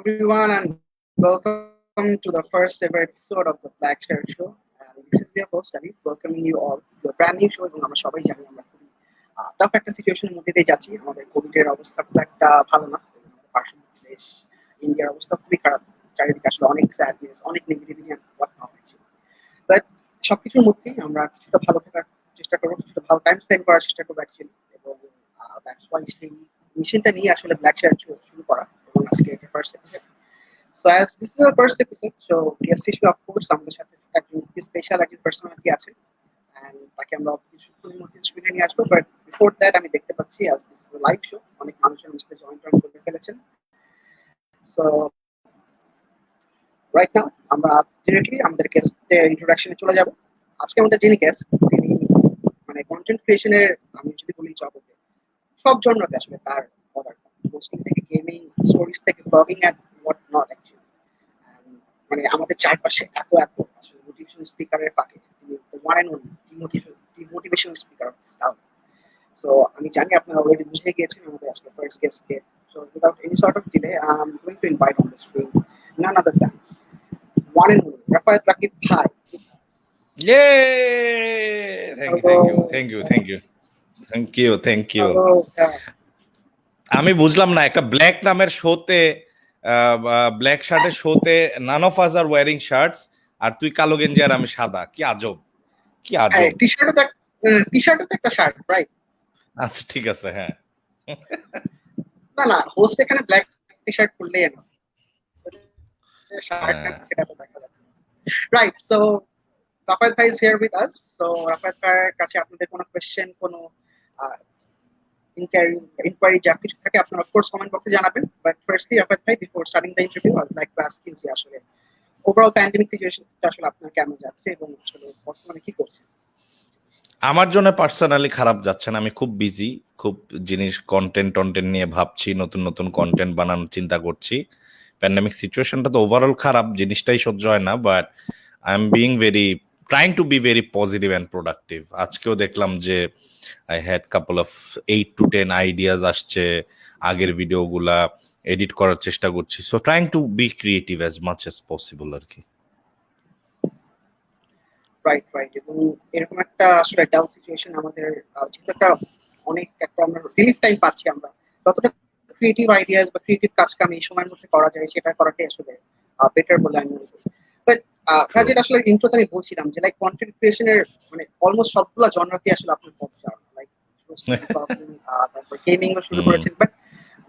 everyone, and welcome to the first ever episode of the Black Shirt Show. And this is your host, Alif, welcoming you all to a brand new show. এবং আমরা সবাই জানি আমরা খুবই tough একটা সিচুয়েশনের মধ্যে দিয়ে যাচ্ছি। আমাদের কোভিডের অবস্থা খুব একটা ভালো না। আমাদের পার্শ্ববর্তী দেশ ইন্ডিয়ার অবস্থা খুবই খারাপ। চারিদিকে আসলে অনেক স্যাডনেস, অনেক নেগেটিভিটি বাট সবকিছুর মধ্যেই আমরা কিছুটা ভালো থাকার চেষ্টা করবো, কিছুটা ভালো টাইম স্পেন্ড করার চেষ্টা করবো অ্যাকচুয়ালি। এবং দ্যাটস ওয়াই সেই মিশনটা নিয়ে আসলে ব্ল্যাক শেয়ার শুরু করা এবং আজকে এটা first episode. So as this is our first episode, so guest হিসেবে অফকোর্স আমাদের সাথে একজন স্পেশাল একজন পার্সোনালিটি আছে এন্ড তাকে আমরা কিছুক্ষণের মধ্যে স্ক্রিনে নিয়ে আসবো। বাট বিফোর দ্যাট আমি দেখতে পাচ্ছি as this is live show, অনেক মানুষ আমার সাথে জয়েন করে ফেলেছেন। সো রাইট নাও আমরা ডিরেক্টলি আমাদের গেস্টের ইন্ট্রোডাকশনে চলে যাব। আজকে আমাদের যিনি গেস্ট, তিনি মানে কন্টেন্ট ক্রিয়েশনের আমি যদি বলি জগতে সব জন্যতে আসলে তার পোস্টিং থেকে গেমিং স্টোরিজ থেকে blogging and what not actually. মানে আমাদের চারপাশে এত এত আসলে মোটিভেশন স্পিকারের ফাঁকে তিনি one and only demotivation speaker of this town. So আমি জানি আপনারা অলরেডি বুঝে গিয়েছেন আমাদের আজকে ফার্স্ট গেস্টকে। So without any sort of delay I am going to invite on the screen none other than one and only Rafael Rakib Bhai. Yay! Thank you. Hello. আমি বুঝলাম না, একটা ব্ল্যাক নামের শোতে, ব্ল্যাক শার্টের শোতে none of us are wearing shirts, আর তুই কালো গেঞ্জি আর আমি সাদা। কি আজব। টি-শার্টও তো একটা শার্ট, রাইট? আচ্ছা ঠিক আছে, হ্যাঁ। না হোস্ট এখানে ব্ল্যাক টি-শার্ট পরলেই না, শার্ট সেটা তো দেখা যাবে, রাইট? সো রাফায়েল ভাই is here with us. So Rafael ভাইয়ের কাছে আপনাদের কোনো কোশ্চেন, কোনো inquiry যা কিছু থাকে আপনারা অফকোর্স কমেন্ট বক্সে জানাবেন। বাট ফার্স্টলি রাফায়েল ভাই, before starting the interview I would like to ask you যে আসলে ওভারঅল প্যান্ডেমিক সিচুয়েশনটা আসলে আপনার কেমন যাচ্ছে এবং আসলে বর্তমানে কি করছেন? আমার জন্য পার্সোনালি খারাপ যাচ্ছে না, আমি খুব বিজি, খুব জিনিস কন্টেন্ট নিয়ে ভাবছি, নতুন কন্টেন্ট বানানোর চিন্তা করছি। প্যান্ডেমিক সিচুয়েশনটা তো ওভারঅল খারাপ, জিনিসটাই সহ্য হয় না, but I am trying to be very positive and productive. আজকেও দেখলাম যে I had couple of 8 to 10 ideas আসছে, আগের ভিডিওগুলা এডিট করার চেষ্টা করছি। So trying to be creative as much as possible আর কি। রাইট এবং এরকম একটা আসলে ডাউন সিচুয়েশন আমাদের যেহেতু অনেক আমরা রিলিফ টাইম পাচ্ছি, আমরা যতটা ক্রিয়েটিভ আইডিয়াস বা ক্রিয়েটিভ কাজকে আমি এই সময়ের মধ্যে করা যায় সেটা করাটাই আসলে বেটার বলে আমি মনে করি। বাট যেটা আসলে ইন্ট্রোতে আমি বলছিলাম যে লাইক কন্টেন্ট ক্রিয়েশনের মানে অলমোস্ট সবগুলো জনরাতে আসলে আপনার পথ যাওয়া, লাইক তারপর গেমিং ও শুরু করেছেন। But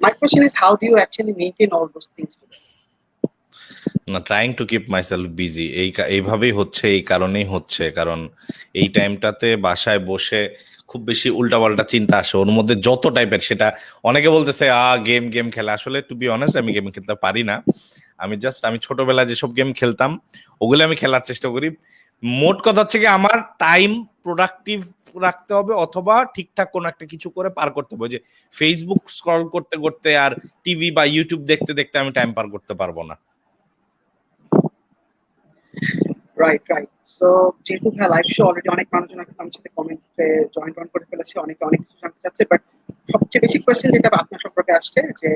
my question is how do you actually maintain all those things together? না, trying to keep myself busy. এইভাবেই হচ্ছে, এই কারণেই হচ্ছে, কারণ এই টাইমটাতে বাসায় বসে খুব বেশি উল্টাপাল্টা চিন্তা আসে ওর মধ্যে, যত টাইপের। সেটা অনেকে বলতেছে গেম খেলে, আসলে টু বি অনেস্ট আমি গেম খেলতে পারি না। আমি ছোটবেলায় যেসব গেম খেলতাম ওগুলো আমি খেলার চেষ্টা করি। মোট কথা হচ্ছে কি, আমার টাইম প্রোডাক্টিভ রাখতে হবে অথবা ঠিকঠাক কোনো একটা কিছু করে পার করতে হবে। যে ফেসবুক স্ক্রল করতে করতে আর টিভি বা ইউটিউব দেখতে দেখতে আমি টাইম পার করতে পারবো না। রাইট সো যেহেতু লাইভ শো অলরেডি অনেক মানুষজন আমার সাথে কমেন্টে জয়েন করে ফেলেছে, অনেক কিছু জানতে চাচ্ছে। বাট সবচেয়ে বেশি কোয়েশ্চেন যেটা আপনার সম্পর্কে আসছে যে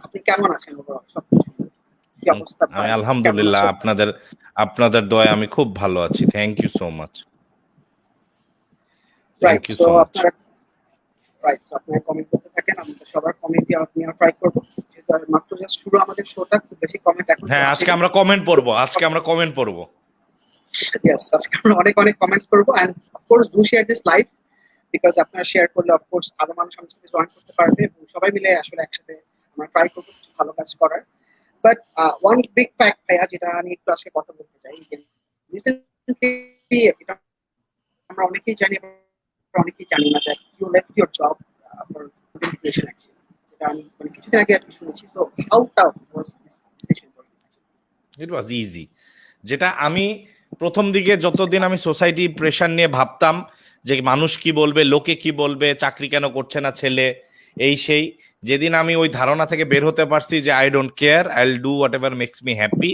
আপনি কেমন আছেন, কি অবস্থা? আমি আলহামদুলিল্লাহ, আপনাদের দয়ায় আমি খুব ভালো আছি। Thank you so much. Right so আপনারা কমেন্ট করতে থাকেন, আমরা সবার কমেন্ট নিয়ে ট্রাই করব। যেহেতু মাত্র জাস্ট শুরু আমাদের শোটা, খুব বেশি কমেন্ট এখন। হ্যাঁ, আজকে আমরা কমেন্ট পড়বো। ইয়েস, আজকে আমরা অনেক কমেন্টস করব end of course do share this live, because আপনারা শেয়ার করলে অফ কোর্স আরো মানুষ আমাদের সাথে জয়েন করতে পারবে এবং সবাই মিলে আসলে একসাথে আমরা ট্রাই করব কিছু ভালো কাজ করার। বাট ওয়ান বিগ ফ্যাক্ট ভাইয়া, যেটা নিয়ে একটু আজকে কথা বলতে চাই, যে রিসেন্টলি এটা আমরা অনেকেই জানি না that you left your job for content creation actually, যেটা আমি মানে কিছুদিন আগে আর কি শুনেছি। So how tough was this decision for you? It was easy. যেটা আমি প্রথম দিকে যতদিন আমি সোসাইটি প্রেশার নিয়ে ভাবতাম যে মানুষ কি বলবে, লোকে কি বলবে, চাকরি কেন করছে না ছেলে, এই সেই, যেদিন আমি ওই ধারণা থেকে বের হতে পারছি যে I don't care, I will do whatever makes me happy,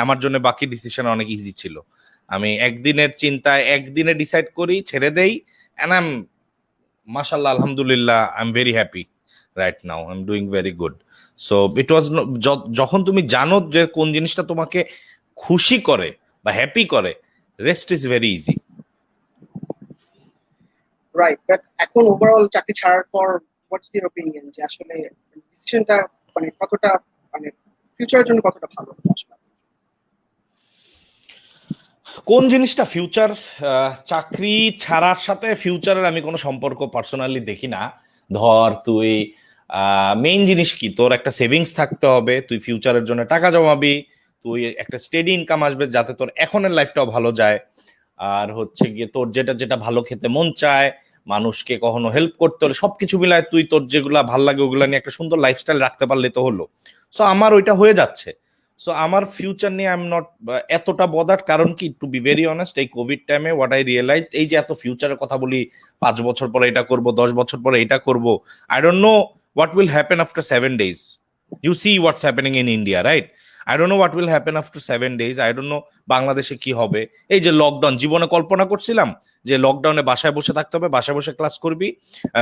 আমার জন্য বাকি ডিসিশন অনেক ইজি ছিল। আমি একদিনের চিন্তায় একদিনে ডিসাইড করি, ছেড়ে দেই, এন্ড আই এম মাশাআল্লাহ আলহামদুলিল্লাহ I am very happy right now, I am doing very good. So it was, যখন তুমি জানো যে কোন জিনিসটা তোমাকে খুশি করে বা হ্যাপি করে, rest is very easy. Right, but এখন ওভারঅল চাকরি ছাড়ার পর হোয়াটস ইউর ওপিনিয়ন যে আসলে ডিসিশনটা মানে কতটা মানে ফিউচারের জন্য কতটা ভালো হবে আসলে? কোন জিনিসটা ফিউচার? চাকরি ছাড়ার সাথে ফিউচারের আমি কোনো সম্পর্ক পার্সোনালি দেখি না। ধর তুই মেইন জিনিস কি, তোর একটা সেভিংস থাকতে হবে, তুই ফিউচারের জন্য টাকা জমাবি, তুই একটা স্টেডি ইনকাম আসবে যাতে তোর এখনের লাইফটাও ভালো যায়। আর হচ্ছে গিয়ে তোর যেটা যেটা ভালো খেতে মন চায়, মানুষকে কখনো হেল্প করতে হলে, সবকিছু মিলায় তুই তোর যেগুলা ভাল লাগে ওগুলা নিয়ে একটা সুন্দর লাইফস্টাইল রাখতে পারলে তো হলো। সো আমার ওইটা হয়ে যাচ্ছে। সো আমার ফিউচার নিয়ে আই এম নট এতটা বদার্ড। কারণ কি, টু বি ভেরি অনেস্ট, এই কোভিড টাইমে হোয়াট আই রিয়েলাইজ, এই যে এত ফিউচারের কথা বলি, 5 বছর পরে এটা করব, 10 বছর পরে এটা করব, I don't know what will happen after 7 days. You see what's happening in India, right? I don't know what will happen after 7 days. I don't know বাংলাদেশে কি হবে। এই যে লকডাউন, জীবনে কল্পনা করছিলাম যে লকডাউনে বাসায় বসে থাকতে হবে, বাসায় বসে ক্লাস করবি,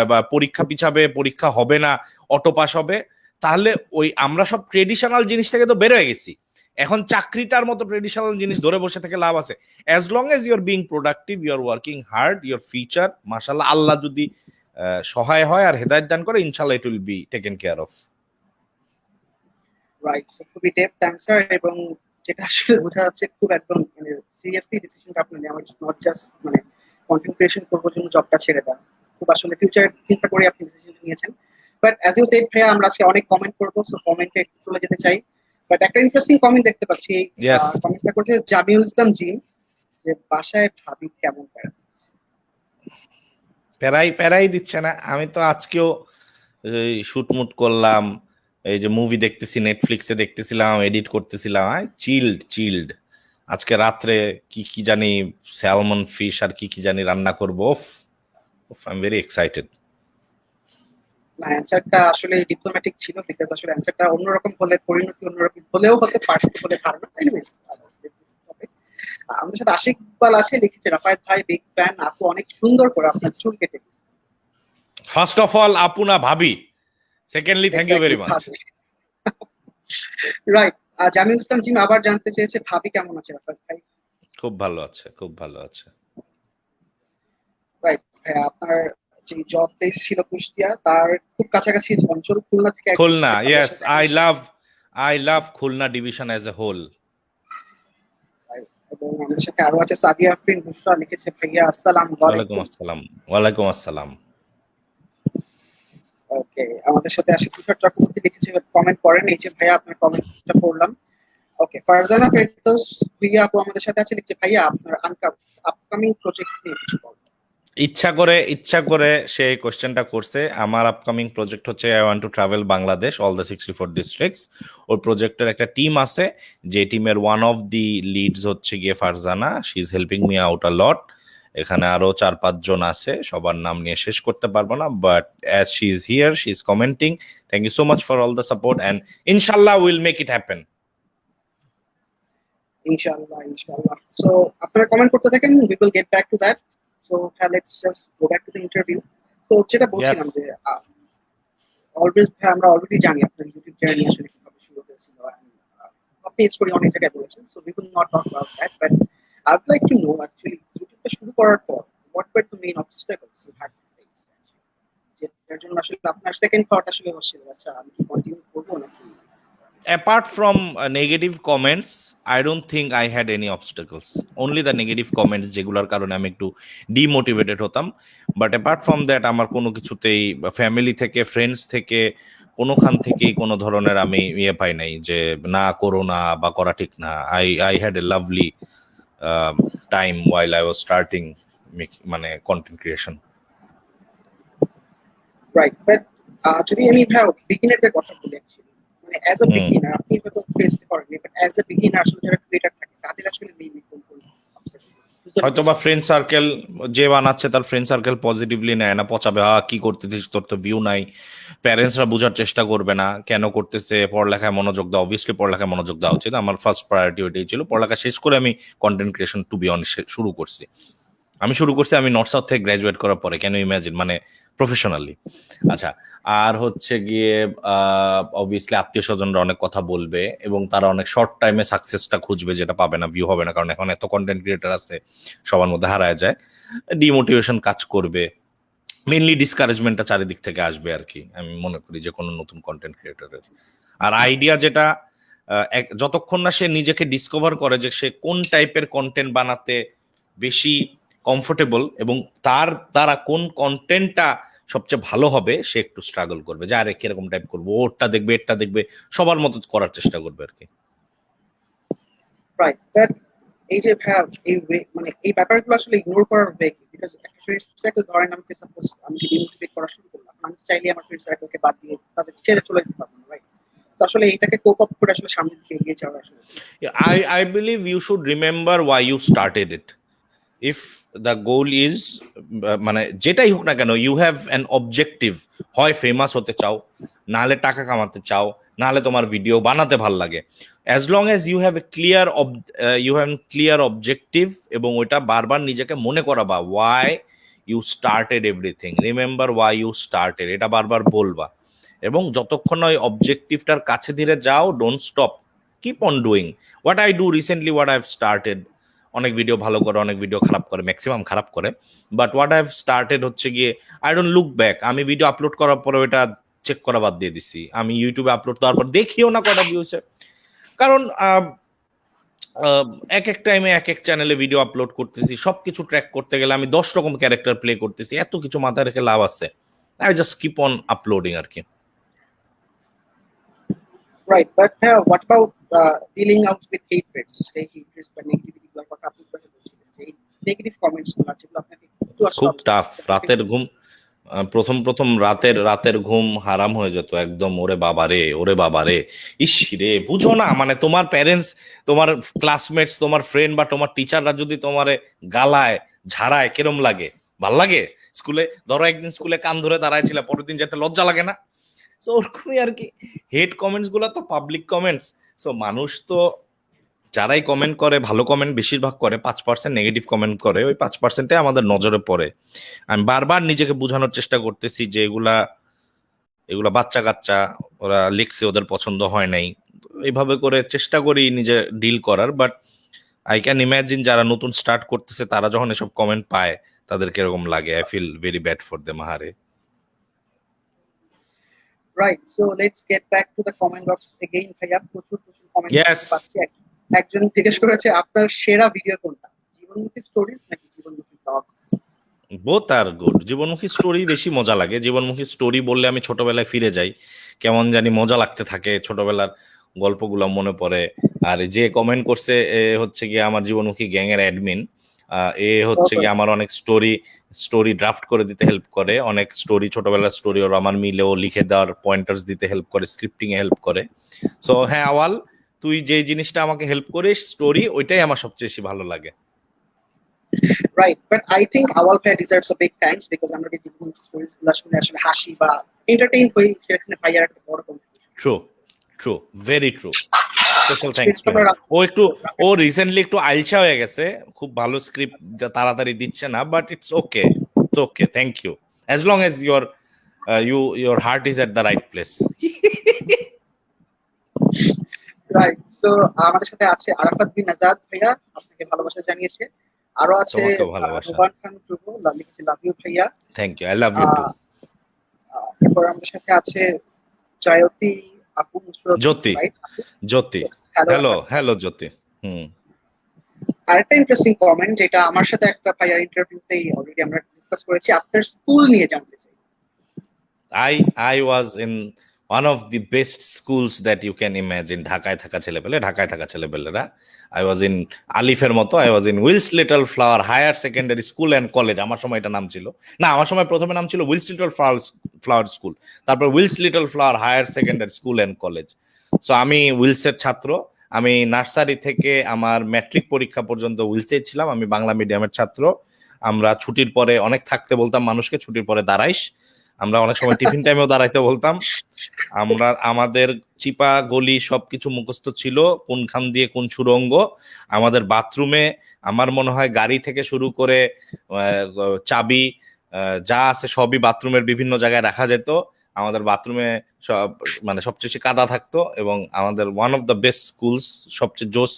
বা পরীক্ষা পিছাবে, পরীক্ষা হবে না, অটো পাস হবে। তাহলে ওই আমরা সব ট্রেডিশনাল জিনিস থেকে তো বের হয়ে গেছি। এখন চাকরিটার মতো ট্রেডিশনাল জিনিস ধরে বসে থেকে লাভ আছে? As long as you are being productive, you are working hard, your future মাশাআল্লাহ আল্লাহ যদি সহায় হয় আর হেদায়েত দান করে, ইনশাআল্লাহ it will be taken care of. Right, খুবই ডেপথ অ্যান্সার, এবং যেটা আসলে বোঝা যাচ্ছে খুব একদম মানে সিরিয়াসলি ডিসিশনটা আপনি নেওয়া, ইটস নট জাস্ট মানে কন্টেন্ট ক্রিয়েশন করবো জন্য জবটা ছেড়ে দেওয়া, খুব আসলে ফিউচার চিন্তা করে আপনি ডিসিশন নিয়েছেন। বাট অ্যাজ ইউ সেড ভাইয়া, আমরা আজকে অনেক কমেন্ট করবো, সো কমেন্টে একটু চলে যেতে চাই। বাট একটা ইন্টারেস্টিং কমেন্ট দেখতে পাচ্ছি, ইয়েস। কমেন্টটা করছে জামিউল ইসলাম জিম, যে বাসায় ভাবি কেমন প্যারা দিচ্ছে। প্যারাই প্যারাই দিচ্ছে না। আমি তো আজকেও শুটমুট করলাম, এই যে মুভি দেখতেছি, নেটফ্লিক্সে দেখতেছিলাম, এডিট করতেছিলাম, চিল্ড চিল্ড। আজকে রাত্রে কি কি জানি স্যালমন ফিশ আর কি কি জানি রান্না করবো। I am very excited. না, অ্যান্সারটা আসলে ডিপ্লোম্যাটিক ছিল, বিকজ আসলে অ্যান্সারটা অন্যরকম হলে পরিণতি অন্যরকম হলেও হতে পারত বলে ধারণা। এনিওয়েজ, আমাদের সাথে আশিক ইকবাল আছে, লিখেছে রাফায়েত ভাই বিগ ফ্যান, আপু অনেক সুন্দর করে আপনার চুল কেটে দিচ্ছে। ফার্স্ট অফ অল আপু না ভাবি, secondly thank you very much. Right, Jamil Islam জিম আবার জানতে চেয়েছে ভাবি কেমন আছে রাফায়েত ভাই। খুব ভালো আছে, খুব ভালো আছে। রাইট ভাই, আপনার যে জব প্লেস ছিল কুষ্টিয়া, তার খুব কাছাকাছি অঞ্চল খুলনা থেকে Khulna, yes, I love Khulna division as a whole. এবং আমাদের সাথে আরো আছে সাদিয়া আফরিন বুশরা, লিখেছে ভাইয়া আসসালামু ওয়ালাইকুম আলাইকুম। আসসালাম। ওয়ালাইকুম আসসালাম। ওকে, আমাদের সাথে আসে তুষার চক্রবর্তী, লিখেছে কমেন্ট করেন, এই যে ভাইয়া আপনার কমেন্টটা পড়লাম। ওকে, ফারজানা ফেরদৌস ভুইয়া আপু আমাদের সাথে আছে, লিখছে ভাইয়া আপনার আপকামিং প্রজেক্টস নিয়ে কিছু বলুন। ইচ্ছা করে সে কোশ্চেনটা করছে। আমার আপকামিং প্রজেক্ট হচ্ছে I want to travel Bangladesh, all the 64 districts. ওর প্রজেক্টের একটা টিম আছে, যে টিমের ওয়ান অফ দি লিডস হচ্ছে গিয়ে Farzana. She is helping me out a lot. এখানে আরো 4-5 জন আছে, সবার নাম নিয়ে শেষ করতে পারবো না, but as she is here, she is commenting, thank you so much for all the support, and ইনশাল্লাহ উইল মেক ইট হ্যাপেন। ইনশাআল্লাহ, ইনশাআল্লাহ। সো আপনারা কমেন্ট করতে থাকেন, we will get back to that. So let's just go back to the interview. So যেটা বলছিলাম যে আমরা অলরেডি জানি আপনার ইউটিউব জার্নি আসলে কিভাবে শুরু হয়েছিল, আপনি স্টোরি অনেক জায়গায় বলেছেন, so we will not talk about that, but I would like to know actually ইউটিউবটা শুরু করার পর what were the main obstacles you had to face, যেটার জন্য আসলে আপনার সেকেন্ড থট আসলে হচ্ছিল আচ্ছা আমি কি কন্টিনিউ করবো নাকি। Apart from negative comments, I don't think I had any obstacles. Only the negative comments যেগুলোর কারণে আমি একটু ডিমোটিভেটেড হতাম। বাট অ্যাপার্ট ফ্রম দ্যাট আমার কোনো কিছুতেই, ফ্যামিলি থেকে, ফ্রেন্ডস থেকে, কোনোখান থেকেই কোনো ধরনের আমি ইয়ে পাই নাই যে না করো না বা করা ঠিক না। I had a lovely time while I was starting মানে কন্টেন্ট ক্রিয়েশন। রাইট, বাট যদি আমি ভাই বিগিনারদের কথা বলি, অ্যাকচুয়ালি মানে অ্যাজ আ বিগিনার আপনি হয়তো ফেস করেননি, বাট অ্যাজ আ বিগিনার আসলে যারা ক্রিয়েটর থাকে তাদের আসলে মেইনলি কোন কোন হয়তো বা ফ্রেন্ড সার্কেল যে বানাচ্ছে তার ফ্রেন্ড সার্কেল পজিটিভলি নেয় না, পচাবে, কি করতেছিস, তোর তো ভিউ নাই। প্যারেন্টসরা বোঝার চেষ্টা করবে না কেন করতেছে, পড়ালেখায় মনোযোগ দাও। অবভিয়াসলি পড়ালেখায় মনোযোগ দেওয়া উচিত, আমার ফার্স্ট প্রায়োরিটি ওইটাই ছিল। পড়ালেখা শেষ করে আমি content creation to be honest শুরু করছি। আমি শুরু করছি আমি নর্থ সাউথ থেকে গ্রাজুয়েট করার পরে, ক্যান ইউ ইমাজিন, মানে প্রফেশনালি। আচ্ছা, আর হচ্ছে গিয়ে অবভিয়াসলি আত্মীয় স্বজনরা অনেক কথা বলবে এবং তারা অনেক শর্ট টাইমে সাকসেসটা খুঁজবে, যেটা পাবে না, ভিউ হবে না, কারণ এখন এত কন্টেন্ট ক্রিয়েটার আছে, সবার মধ্যে হারায় যায়, ডিমোটিভেশন কাজ করবে, মেইনলি ডিসকারেজমেন্টটা চারিদিক থেকে আসবে আর কি, আমি মনে করি যে কোনো নতুন কন্টেন্ট ক্রিয়েটরের। আর আইডিয়া যেটা, যতক্ষণ না সে নিজেকে ডিসকভার করে যে সে কোন টাইপের কন্টেন্ট বানাতে বেশি কমফোর্টেবল এবং তার দ্বারা কোন কন্টেন্টটা সবচেয়ে ভালো হবে, সে একটু স্ট্রাগল করবে যে আরে কিরকম টাইপ করবো, ওরটা দেখবে, এটা দেখবে, সবার মতো করার চেষ্টা করবে আর কি। রাইট, বাট এই যে ভাইয়া এই মানে এই ব্যাপারগুলো আসলে ইগনোর করার ওয়ে কি? বিকজ একটা ফ্রেন্ড সার্কেল ধরেন আমাকে সাপোজ আমি ডিমোটিভেট করা শুরু করলাম, আমি চাইলে আমার ফ্রেন্ড সার্কেলকে বাদ দিয়ে তাদের ছেড়ে চলে যেতে পারবো না, রাইট? তো আসলে এটাকে কোপ আপ করে আসলে সামনের দিকে এগিয়ে যাওয়া আসলে I believe you should remember why you started it. If the goal is মানে যেটাই হোক না কেন, ইউ হ্যাভ অ্যান অবজেক্টিভ, হয় ফেমাস হতে চাও, নাহলে টাকা কামাতে চাও, নাহলে তোমার ভিডিও বানাতে ভাল লাগে, as long as you have a clear objective এবং ওইটা বারবার নিজেকে মনে করাবা why you started everything, remember why you started, এটা বারবার বলবা এবং যতক্ষণ ওই অবজেক্টিভটার কাছে ধীরে যাও, don't stop, keep on doing what I do recently, what I have started. অনেক ভিডিও ভালো করে, অনেক ভিডিও খারাপ করে, ম্যাক্সিমাম খারাপ করে, but what I have started হচ্ছে গিয়ে আই ডোন্ট লুক ব্যাক। আমি ভিডিও আপলোড করার পরে ওটা চেক করা বাদ দিয়ে দিছি, আমি ইউটিউবে আপলোড দেওয়ার পর দেখিও না কটা ভিউ হয়েছে, কারণ এক এক টাইমে এক এক চ্যানেলে ভিডিও আপলোড করতেছি, সবকিছু ট্র্যাক করতে গেলে আমি 10 রকম ক্যারেক্টার প্লে করতেছি, এত কিছু মাথায় রেখে লাভ আছে? I just keep on uploading আর কি। Right, but what about dealing out with haters? এই হেট্রেটস বা নেগেটিভিটি গুলোর কথা আপনি একটু বলছিলেন যে এই নেগেটিভ কমেন্টস গুলো যেগুলো আপনাকে একটু আসলে খুব টাফ। রাতের ঘুম, প্রথম রাতের ঘুম হারাম হয়ে যেত একদম, ওরে বাবারে, ওরে বাবারে, ইস রে, বুঝো না, মানে তোমার প্যারেন্টস, তোমার ক্লাসমেটস, তোমার ফ্রেন্ড বা তোমার টিচাররা যদি তোমারে গালায়, ঝাড়ায়, কিরম লাগে? ভাল লাগে? স্কুলে ধরো একদিন স্কুলে কান ধরে দাঁড়াইছিল, পরের দিন যেতে লজ্জা লাগে না? তো ওরকমই আর কি। হেট কমেন্টস গুলো তো পাবলিক কমেন্টস, তো মানুষ তো যারাই কমেন্ট করে, ভালো কমেন্ট বেশিরভাগ করে, 5% নেগেটিভ কমেন্ট করে, ওই 5%-এ আমাদের নজরে পড়ে। আমি বারবার নিজেকে বোঝানোর চেষ্টা করতেছি যে এগুলা বাচ্চা কাচ্চা, ওরা লিখছে, ওদের পছন্দ হয় নাই, এইভাবে করে চেষ্টা করি নিজে ডিল করার। বাট আই ক্যান ইমাজিন যারা নতুন স্টার্ট করতেছে তারা যখন এসব কমেন্ট পায় তাদের কিরকম লাগে। I feel very bad for them, আহারে। Right, so let's get back to the comment box again. ভাইয়া প্রচুর কমেন্ট ইয়েস, পাচ্ছি। একজন জিজ্ঞেস করেছে আপনার সেরা ভিডিও কোনটা, জীবনমুখী স্টোরিজ নাকি জীবনমুখী ব্লগস? বোথ আর গুড। জীবনমুখী স্টোরি বেশি মজা লাগে। জীবনমুখী স্টোরি বললে আমি ছোটবেলায় ফিরে যাই, কেমন জানি মজা লাগতে থাকে, ছোটবেলার গল্পগুলো মনে পড়ে। আর যে কমেন্ট করছে এ হচ্ছে গিয়ে আমার জীবনমুখী গ্যাং এর অ্যাডমিন, এ হচ্ছে গিয়ে আমার অনেক স্টোরি ড্রাফট করে দিতে হেল্প করে, অনেক স্টোরি, ছোটবেলার স্টোরি ওর আমার মিলেও লিখে দেওয়ার, পয়েন্টার্স দিতে হেল্প করে, স্ক্রিপ্টিং এ হেল্প করে। সো হ্যাঁ আওয়াল, তুই যে জিনিসটা আমাকে হেল্প করিস স্টোরি, ওইটাই আমার সবচেয়ে বেশি ভালো লাগে। রাইট, বাট আই থিংক আওয়াল ভাই deserves a big thanks because আমরা যে জীবনমুখী স্টোরিজ গুলো শুনে আসলে হাসি বা এন্টারটেইন হই, সেখানে ভাইয়ার একটা বড় contribution. True, true, very true. Special thanks to him. ও রিসেন্টলি একটু আইলসা হয়ে গেছে, খুব ভালো স্ক্রিপ্ট তাড়াতাড়ি দিচ্ছে না, but it's okay, it's okay, thank you, as long as your heart is at the right place. Right, so আমাদের সাথে আছে আরাফাত বিন আজাদ ভাইয়া, আপনাকে ভালোবাসা জানিয়েছে। আরো আছে তোমাকেও ভালোবাসা। রুবান খান টুকু, লিখেছে লাভ ইউ ভাইয়া। Thank you, I love you too. এরপর আমাদের সাথে আছে জয়তী আপু Nusrat, Jyoti, right? Jyoti, hello hello Jyoti. আরেকটা ইন্টারেস্টিং কমেন্ট যেটা আমার সাথে একটা ভাইয়ার ইন্টারভিউতেই অলরেডি আমরা ডিসকাস করেছি, আপনার স্কুল নিয়ে জানতে চাই। I was in one of the best schools that you can imagine. ঢাকায় থাকা ছেলেপেলেরা, I was in আলিফের মতো, I was in Wills Little Flower higher secondary school and college. আমার সময় এটা নাম ছিল না, আমার সময় প্রথমে নাম ছিল উইলস লিটল ফ্লাওয়ার স্কুল, তারপর Wills Little Flower higher secondary school and college. সো আমি উইলসের ছাত্র। আমি নার্সারি থেকে আমার ম্যাট্রিক পরীক্ষা পর্যন্ত উইলসে ছিলাম। আমি বাংলা মিডিয়ামের ছাত্র। আমরা ছুটির পরে অনেক থাকতে বলতাম মানুষকে, ছুটির পরে দাঁড়াইস, আমরা অনেক সময় টিফিন টাইমেও দাঁড়াইতে বলতাম। আমাদের চিপা গলি সবকিছু মুখস্থ ছিল, কোনখান দিয়ে কোন সুড়ঙ্গ। আমাদের বাথরুমে আমার মনে হয় গাড়ি থেকে শুরু করে চাবি যা আছে সবই বাথরুমের বিভিন্ন জায়গায় রাখা যেত। আমাদের বাথরুমে সব মানে সবচেয়ে বেশি কাদা থাকতো, এবং আমাদের one of the best schools, সবচেয়ে জোস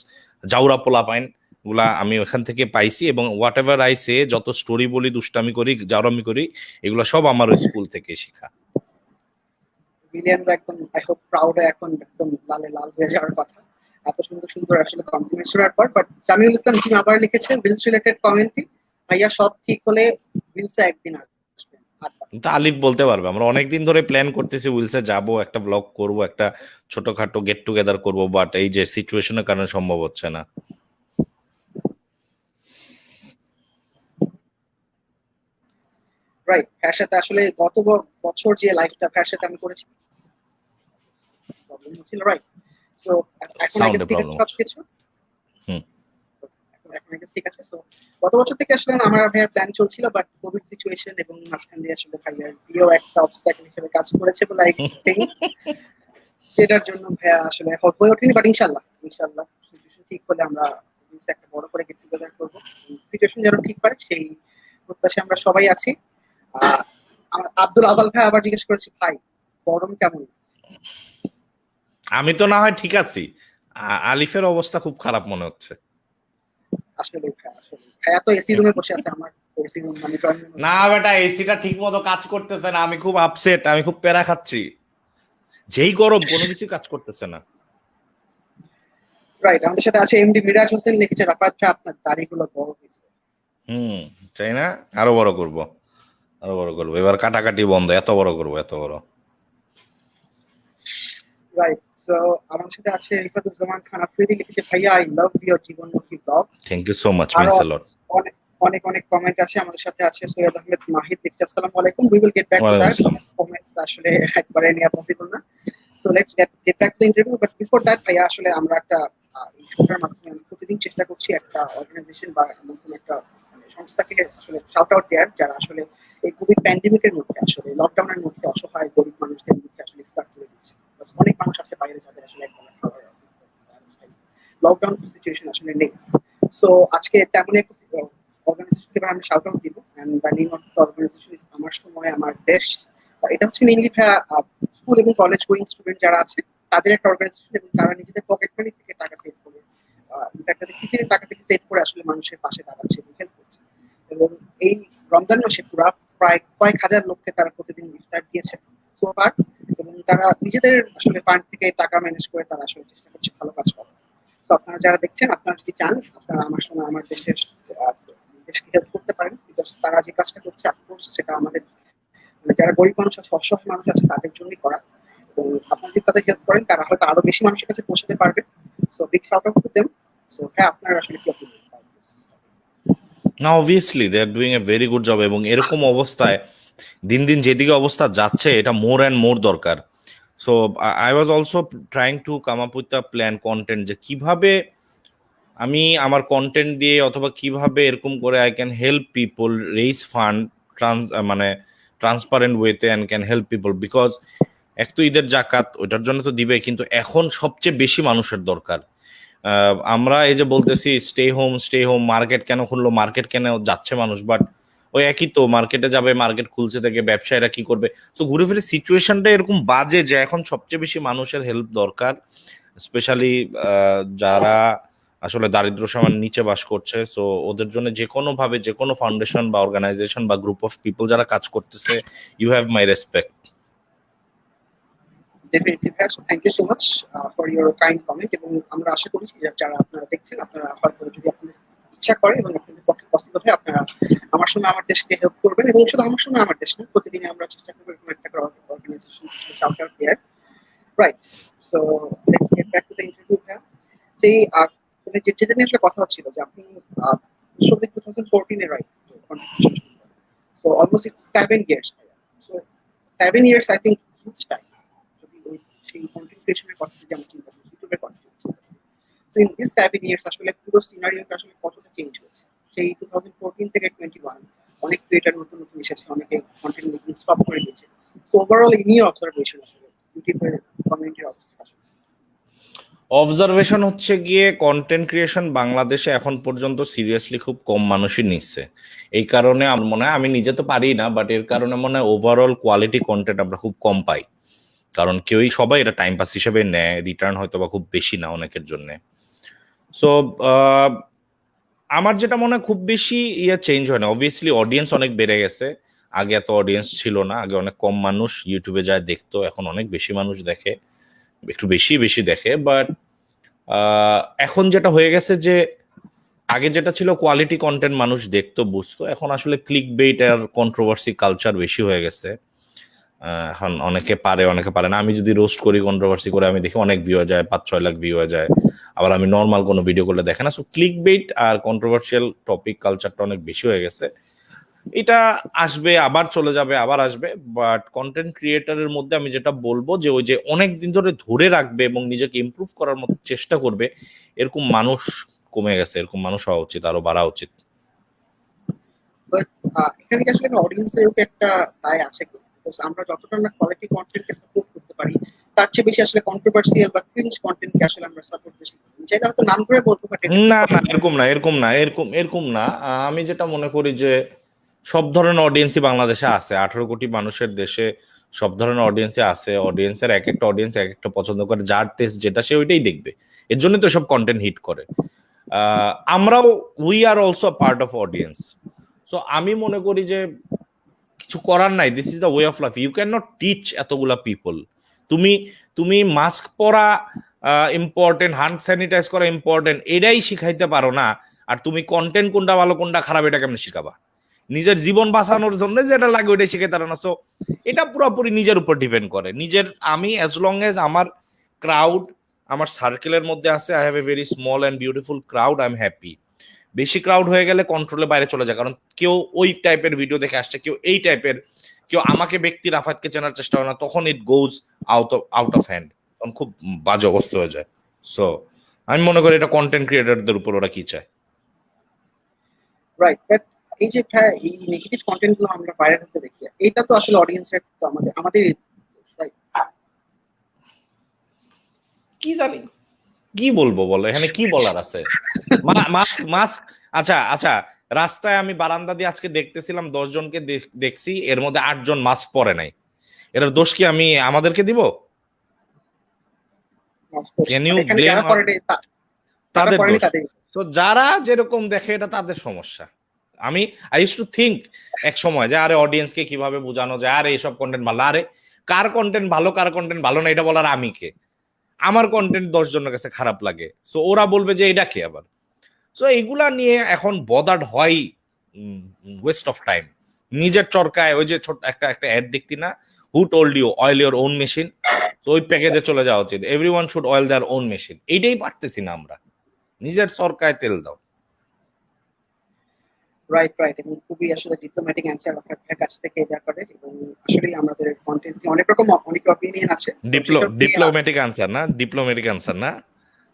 জাউরা পোলাপাইন গুলা আমি ওখান থেকে পাইছি। এবং হোয়াট এভার আই সে, যত স্টোরি বলি, দুষ্টামি করি, জাউরামি করি, এগুলো সব আমার ওই স্কুল থেকে শেখা। মিলিয়নরা একদম আই হোপ প্রাউডে এখন একদম লালে লাল হয়ে যাওয়ার কথা এত সুন্দর সুন্দর আসলে কমপ্লিমেন্ট শোনার পর। বাট জামিউল ইসলাম জিম আবার লিখেছেন উইলস রিলেটেড কমেন্টে, ভাইয়া সব ঠিক হলে উইলসে একদিন আসবেন। তা আলিফ বলতে পারবে। আমরা অনেকদিন ধরে প্ল্যান করতেছি উইলসে যাব, একটা ব্লগ করব, একটা ছোটখাটো গেট টুগেদার করব, বাট এই যে সিচুয়েশনের কারণে সম্ভব হচ্ছে না। রাইট, ভাইয়ের সাথে আসলে গত বছর যে লাইফটা ভাইয়ের সাথে আমি করেছি প্রবলেম হচ্ছিল, রাইট? তো এখন আই গেস সাউন্ডে ঠিক আছে প্রবলেম হচ্ছে। সবকিছু। হুম। এখন আই গেস ঠিক আছে। তো গত বছর থেকে আসলে আমার ভাইয়ার প্ল্যান চলছিল, বাট কোভিড সিচুয়েশন এবং মাঝখান দিয়ে আসলে ভাইয়ার বিয়েও একটা অবস্টাকেল হিসেবে কাজ করেছে বলে আই থিঙ্ক যেটার জন্য ভাইয়া আসলে হয়ে ওঠেনি। বাট ইনশাল্লাহ ইনশাল্লাহ সিচুয়েশন ঠিক হলে আমরা একটা বড় করে গেট টুগেদার করবো। সিচুয়েশন যেন ঠিক হয় সেই প্রত্যাশা আমরা সবাই আছি। আমার আব্দুল আবাল ভাই আবার জিজ্ঞেস করেছি, ভাই গরম কেমন? আমি তো না হয় ঠিক আছি, আলিফের অবস্থা খুব খারাপ মনে হচ্ছে। আসলে ভাই আসলে ভাইয়া তো এসি রুমে বসে আছে, আমার এসি রুম মানে ড্রয়িং রুমে। না বেটা, এসিটা ঠিক মতো কাজ করতেছে না, আমি খুব আপসেট, আমি খুব প্যারা খাচ্ছি। যেই গরম, কোনো কিছু কাজ করতেছে না। রাইট, আমাদের সাথে আছে এমডি মিরাজ হোসেন, লিখেছে রাফাত ভাই আপনার দাড়িগুলো বড় হয়েছে। হুম, চাই না? আরো বড় করব, আরো বড় করবো, এবার কাটাকাটি বন্ধ, এত বড় করবো, এত বড়। রাইট, সো আমার সাথে আছে রিফাতুজ্জামান খান আফ্রিদি, লিখেছে ভাইয়া আই লাভ ইউর জীবনমুখী blog. Thank you so much, আরো মিন্স আ লট। অনেক অনেক অনেক কমেন্ট আছে। আমাদের সাথে আছে সৈয়দ আহমেদ মাহিদ, লিখছে আসসালামু আলাইকুম, we will get back two ওয়ালাইকুম দ্যাট। আসসালাম। কমেন্ট আসলে একবারে নেওয়া পসিবল না, so let's get back two interview. But before that ভাইয়া আসলে আমরা একটা এই শোটার মাধ্যমে প্রতিদিন চেষ্টা করছি একটা অর্গানাইজেশন বা এমন কোনো একটা মানে সংস্থাকে আসলে শাউট আউট দেওয়ার, যারা আসলে এই কোভিড প্যান্ডেমিকের মধ্যে আসলে লকডাউনের মধ্যে অসহায় গরিব মানুষদের মুখে আসলে ইফতার তুলে দিচ্ছে। অনেক মানুষ আছে বাইরে যাদের আসলে একবেলা খাওয়ার লকডাউন সিচুয়েশন আসলে নেই। সো আজকে তেমন একটা অর্গানাইজেশনকে আমি শাউট আউট দিব, and the name of the organization is Amar Shomoy Amar Desh. এটা হচ্ছে মেইনলি স্কুল এবং কলেজ গোয়িং স্টুডেন্ট যারা আছে তাদের একটা অর্গানাইজেশন, এবং তারা নিজেদের পকেট মানি থেকে টাকা সেভ করে, তাদের টিফিনের টাকা থেকে সেভ করে আসলে মানুষের পাশে দাঁড়াচ্ছে এবং হেল্প করছে। এবং এই রমজান মাসে পুরা প্রায় কয়েক হাজার লোককে তারা প্রতিদিন ইফতার দিয়েছে সোফার, এবং তারা নিজেদের আসলে ফান্ড থেকে টাকা ম্যানেজ করে তারা আসলে চেষ্টা করছে ভালো কাজ করার। তো আপনারা যারা দেখছেন, আপনারা যদি চান আপনারা আমার সময় আমার দেশকে হেল্প করতে পারেন, বিকজ তারা যে কাজটা করছে অফকোর্স সেটা আমাদের মানে যারা গরিব মানুষ আছে, অসহায় মানুষ আছে তাদের জন্যই করা। তো আপনারা যদি তাদের হেল্প করেন তারা হয়তো আরো বেশি মানুষের কাছে পৌঁছাতে পারবে। So big shout out to them. So হ্যাঁ, আপনারা আসলে কি অপিনিয়ন? না, obviously they are doing a very good job, এবং এরকম অবস্থায় দিন দিন যেদিকে অবস্থা যাচ্ছে, এটা মোর অ্যান্ড মোর দরকার। So I was also trying to come up with the plan content, যে কিভাবে আমি আমার কন্টেন্ট দিয়ে অথবা কিভাবে এরকম করে I can help people raise fund মানে ট্রান্সপারেন্ট ওয়েতে, and can help people. Because এক তো ঈদের জাকাত, ওইটার জন্য তো দিবে, কিন্তু এখন সবচেয়ে বেশি মানুষের দরকার। আমরা এই যে বলতেছি stay home stay home, market কেন খুললো, মার্কেট কেন যাচ্ছে মানুষ, বাট ওই একই তো, মার্কেটে যাবে, মার্কেট খুলছে থেকে ব্যবসায়ীরা কি করবে। তো ঘুরে ফিরে সিচুয়েশনটা এরকম বাজে যে এখন সবচেয়ে বেশি মানুষের হেল্প দরকার, স্পেশালি যারা আসলে দারিদ্র সীমার নিচে বাস করছে। সো ওদের জন্য যে কোনো ভাবে, যে কোনো ফাউন্ডেশন বা অর্গানাইজেশন বা গ্রুপ অফ পিপল যারা কাজ করতেছে, you have my respect. Definitely ভাইয়া, thank you so much for your kind comment. এবং আমরা আশা করি যে যারা আপনারা দেখছেন, আপনারা হয়তো যদি আপনাদের ইচ্ছা করে এবং আপনাদের পক্ষে পছন্দ হয়, আপনারা আমার সময় আমার দেশকে হেল্প করবেন। এবং শুধু আমার সময় আমার দেশ না, প্রতিদিনই আমরা চেষ্টা করবো এরকম একটা organization shout out there. Right, so let's get back to the interview ভাইয়া। সেই যেটা নিয়ে আসলে কথা হচ্ছিল যে আপনি 2014 এ রাইট কন্ট্রিবিউশন শুরু করেন। সো অলমোস্ট ইটস 7 years ভাইয়া। So 7 years I think huge time. যদি ওই সেই কন্টেন্ট ক্রিয়েশনের কথা যদি আমরা চিন্তা করি, ইউটিউবের কথা যদি চিন্তা করি, তো ইন দিস 7 years আসলে পুরো সিনারিওটা আসলে কতটা চেঞ্জ হয়েছে। সেই 2014 থেকে 21 অনেক ক্রিয়েটার নতুন নতুন এসেছে, অনেকে কন্টেন্ট মেকিং স্টপ করে দিয়েছে, so overall in your observation আসলে ইউটিউবের কমিউনিটির অবস্থা আসলে। অবজারভেশন হচ্ছে গিয়ে কন্টেন্ট ক্রিয়েশন বাংলাদেশে এখন পর্যন্ত সিরিয়াসলি খুব কম মানুষই নিচ্ছে। এই কারণে আমার মনে হয়, আমি নিজে তো পারি না, বাট এর কারণে মনে হয় ওভারঅল কোয়ালিটি কন্টেন্ট আমরা খুব কম পাই। কারণ কেউই, সবাই এটা টাইম পাস হিসেবে নেয়, রিটার্ন হয়তো বা খুব বেশি না অনেকের জন্য। সো আমার যেটা মনে হয় খুব বেশি চেঞ্জ হয় না। অবভিয়াসলি অডিয়েন্স অনেক বেড়ে গেছে, আগে এত অডিয়েন্স ছিল না, আগে অনেক কম মানুষ ইউটিউবে যায় দেখতো, এখন অনেক বেশি মানুষ দেখে, একটু বেশি বেশি দেখে। বাট এখন যেটা হয়ে গেছে যে আগে যেটা ছিল কোয়ালিটি কন্টেন্ট মানুষ দেখতো বুঝতো, এখন আসলে ক্লিক বেইট আর কন্ট্রোভার্সি কালচার বেশি হয়ে গেছে। এখন অনেকে পারে অনেকে পারে না। আমি যদি রোস্ট করি, কন্ট্রোভার্সি করে, আমি দেখি অনেক ভিউ যায়, 5-6 লাখ ভিউ হয়ে যায়। আবার আমি নর্মাল কোনো ভিডিও করলে দেখে না। সো ক্লিক বেইট আর কন্ট্রোভার্সিয়াল টপিক কালচারটা অনেক বেশি হয়ে গেছে। এটা আসবে, আবার চলে যাবে, আবার আসবে। বাট কন্টেন্ট ক্রিয়েটারের মধ্যে আমি যেটা বলবো যে ওই যে অনেক দিন ধরে ধরে রাখবে এবং নিজেকে ইমপ্রুভ করার মতো চেষ্টা করবে, এরকম মানুষ কমে গেছে। এরকম মানুষ হওয়া উচিত, আরো বাড়া উচিত। বাট এখানে কি আসলে অডিয়েন্সের একটা দায় আছে কি? Because আমরা যতটা না কোয়ালিটি কন্টেন্টকে সাপোর্ট করতে পারি, তার চেয়ে বেশি আসলে কন্ট্রোভার্সিয়াল বা ক্রিঞ্জ কন্টেন্টকে আসলে আমরা সাপোর্ট বেশি করি। যেটা হয়তো নাম ধরে বলবো, বাট এটা না কথা না, না। এরকম না, এরকম না, এরকম না। আমি যেটা মনে করি যে সব ধরনের অডিয়েন্সই বাংলাদেশে আছে। 18 কোটি মানুষের দেশে সব ধরনের অডিয়েন্সই আছে। অডিয়েন্সের এক একটা অডিয়েন্স এক একটা পছন্দ করে, যার টেস্ট যেটা সে ওইটাই দেখবে। এর জন্য তো সব কন্টেন্ট হিট করে। আমরাও, we are also part of audience. So আমি মনে করি যে কিছু করার নাই, this is the way of life. You can not teach এতগুলা পিপল। তুমি তুমি মাস্ক পরা ইম্পর্টেন্ট, হ্যান্ড স্যানিটাইজ করা ইম্পর্টেন্ট, এটাই শিখাইতে পারো না। আর তুমি কন্টেন্ট কোনটা ভালো কোনটা খারাপ এটা কেমন শিখাবা? নিজের জীবন বাঁচানোর জন্য যেটা লাগে ওইটাই শিখাইতে পারো না। সো এটা পুরোপুরি নিজের উপর ডিপেন্ড করে। নিজের, আমি অ্যাজ লং এজ আমার ক্রাউড আমার সার্কেলের মধ্যে আছে, I have a very small and beautiful crowd, I am happy. বেশি ক্রাউড হয়ে গেলে কন্ট্রোলের বাইরে চলে যায়, কারণ কেউ ওই টাইপের ভিডিও দেখে আসছে, কেউ এই টাইপের, কেউ আমাকে ব্যক্তি রাফাতকে চেনার চেষ্টা করে না, তখন ইট গোজ আউট অফ হ্যান্ড, তখন খুব বাজে অবস্থা হয়ে যায়। সো আমি মনে করি এটা কন্টেন্ট ক্রিয়েটরদের উপর ওরা কি চায়। রাইট, বাট এই যে ভাই এই নেগেটিভ কন্টেন্ট গুলো আমরা ভাইরাল হতে দেখি, এটা তো আসলে অডিয়েন্সের তো আমাদের রাইট। কি জানি কি বলবো, বলো এখানে কি বলার আছে? মাস্ক মাস্ক আচ্ছা আচ্ছা, রাস্তায় আমি বারান্দা দিয়ে আজকে দেখতেছিলাম 10 জনকে দেখছি, এর মধ্যে 8 জন মাস্ক পরে নাই। এটার দোষ কি আমি আমাদেরকে দিব? ক্যান ইউ এখানে ব্লেম যারা করে তারা তাদের করেনি দোষ? তাদের। তো যারা যেরকম দেখে এটা তাদের সমস্যা। আমি আই ইউজ টু থিঙ্ক এক সময় যে আরে অডিয়েন্সকে কিভাবে বোঝানো যায়, আরে এইসব কন্টেন্ট ভালো, আরে কার কন্টেন্ট ভালো কার কন্টেন্ট ভালো না এটা বলার আমি কে? আমার কন্টেন্ট 10 জনের কাছে খারাপ লাগে, সো ওরা বলবে যে এটা কে আবার? সো এইগুলা নিয়ে এখন বদার্ড হয়, ওয়েস্ট অফ টাইম। নিজের চরকায় ওই যে ছোট একটা একটা অ্যাড দেখতি না, who told you oil your own machine? তো ওই প্যাকেজে চলে যাওয়া উচিত, everyone should oil their own machine. এইটাই পারতেছি না আমরা, নিজের চরকায় তেল দাও। রাইট, রাইট, এবং খুবই আসলে ডিপ্লোম্যাটিক অ্যান্সার আপনার কাছ থেকে এই ব্যাপারে। এবং আসলে আমাদের কন্টেন্ট অনেক রকম অনেক অপিনিয়ন আছে, তো সেটা আপনি ডিপ্লোম্যাটিক আনসার না, ডিপ্লোম্যাটিক আনসার না।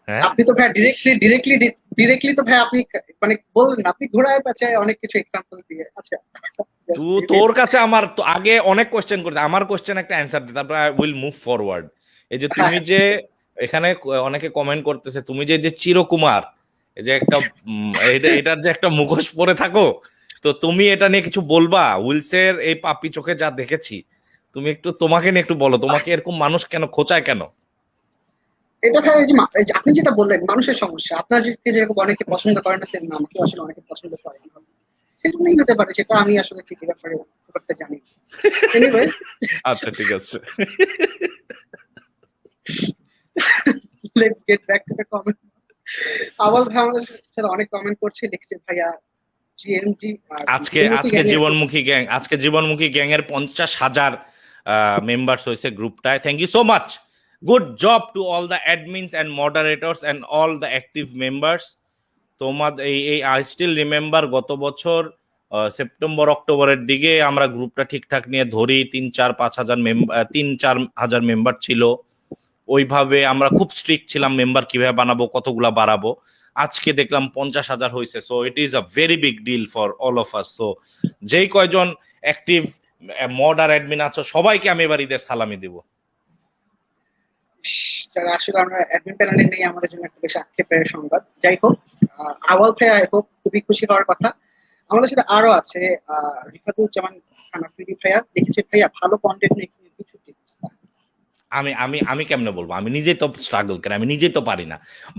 হ্যাঁ, আপনি তো ভাই ডিরেক্টলি তো ভাই আপনি মানে বললেন না, আপনি ঘোড়ায় পেঁচায় অনেক কিছু এক্সাম্পল দিয়ে। আচ্ছা, just you can- তোর কাছে আমার তো আগে অনেক কোশ্চেন করতে, আমার কোশ্চেন একটা অ্যান্সার দিতে, তারপর আই উইল মুভ ফরওয়ার্ড। এই যে তুমি হ্যাঁ, যে এখানে অনেকে কমেন্ট করতেছে, তুমি যে যে চিরকুমার, এই যে একটা এটার যে একটা মুখোশ পরে থাকো, তো তুমি এটা নিয়ে কিছু বলবা? উইলসের এই পাপি চোখে যা দেখেছি, তুমি একটু তোমাকে নিয়ে একটু বলো, তোমাকে এরকম মানুষ কেন খোঁচায় কেন? এটা ভাই এই যে আপনি যেটা বললেন মানুষের সমস্যা, আপনাকে যেরকম অনেকে পছন্দ করে না, সেরকম আমাকে আসলে অনেকে পছন্দ করে না। সেজন্যই হতে পারে, সেটা আমি আসলে ঠিক এই ব্যাপারে খুব একটা জানি না। এনিওয়েজ, আচ্ছা ঠিক আছে। Let's get back to the comment. Awal ভাই আমাদের সাথে অনেক কমেন্ট করছে, লিখছে ভাইয়া জিএমজি আর আজকে জীবনমুখী আজকে গ্যাংয়ের জীবনমুখী গ্যাং, আজকে জীবনমুখী গ্যাং এর 50,000 মেম্বার্স হয়েছে গ্রুপটায়। Thank you so much, good job to all the admins and moderators and all the active members. তোমাদের এই আই স্টিল রিমেম্বার গত বছর সেপ্টেম্বর অক্টোবরের দিকে আমরা গ্রুপটা ঠিকঠাক নিয়ে ধরি, 3-4 হাজার মেম্বার ছিল। ওইভাবে আমরা খুব স্ট্রিক্ট ছিলাম, মেম্বার কিভাবে বানাবো, কতগুলা বাড়াবো। আজকে দেখলাম 50,000 হয়েছে। So it is a very big deal for all of us. So যেই কয়জন অ্যাক্টিভ মড আর অ্যাডমিন আছো, সবাইকে আমি এবার ঈদের সালামি দিব। যারা আসলে আমরা অ্যাডমিন প্যানেলে নেই, আমাদের জন্য একটা বেশ আক্ষেপের সংবাদ। যাই হোক, আওয়াল ভাই আই হোপ খুবই খুশি হওয়ার কথা। আমাদের সাথে আরো আছে রিফাতুজ্জামান খান আফ্রিদি ভাইয়া। দেখেছি ভাইয়া ভালো কন্টেন্ট নিয়ে কিছু টিপস। আমি আমি আমি কেমনে বলবো, আমি নিজেই তো স্ট্রাগল করি, আমি নিজেই তো পারি না।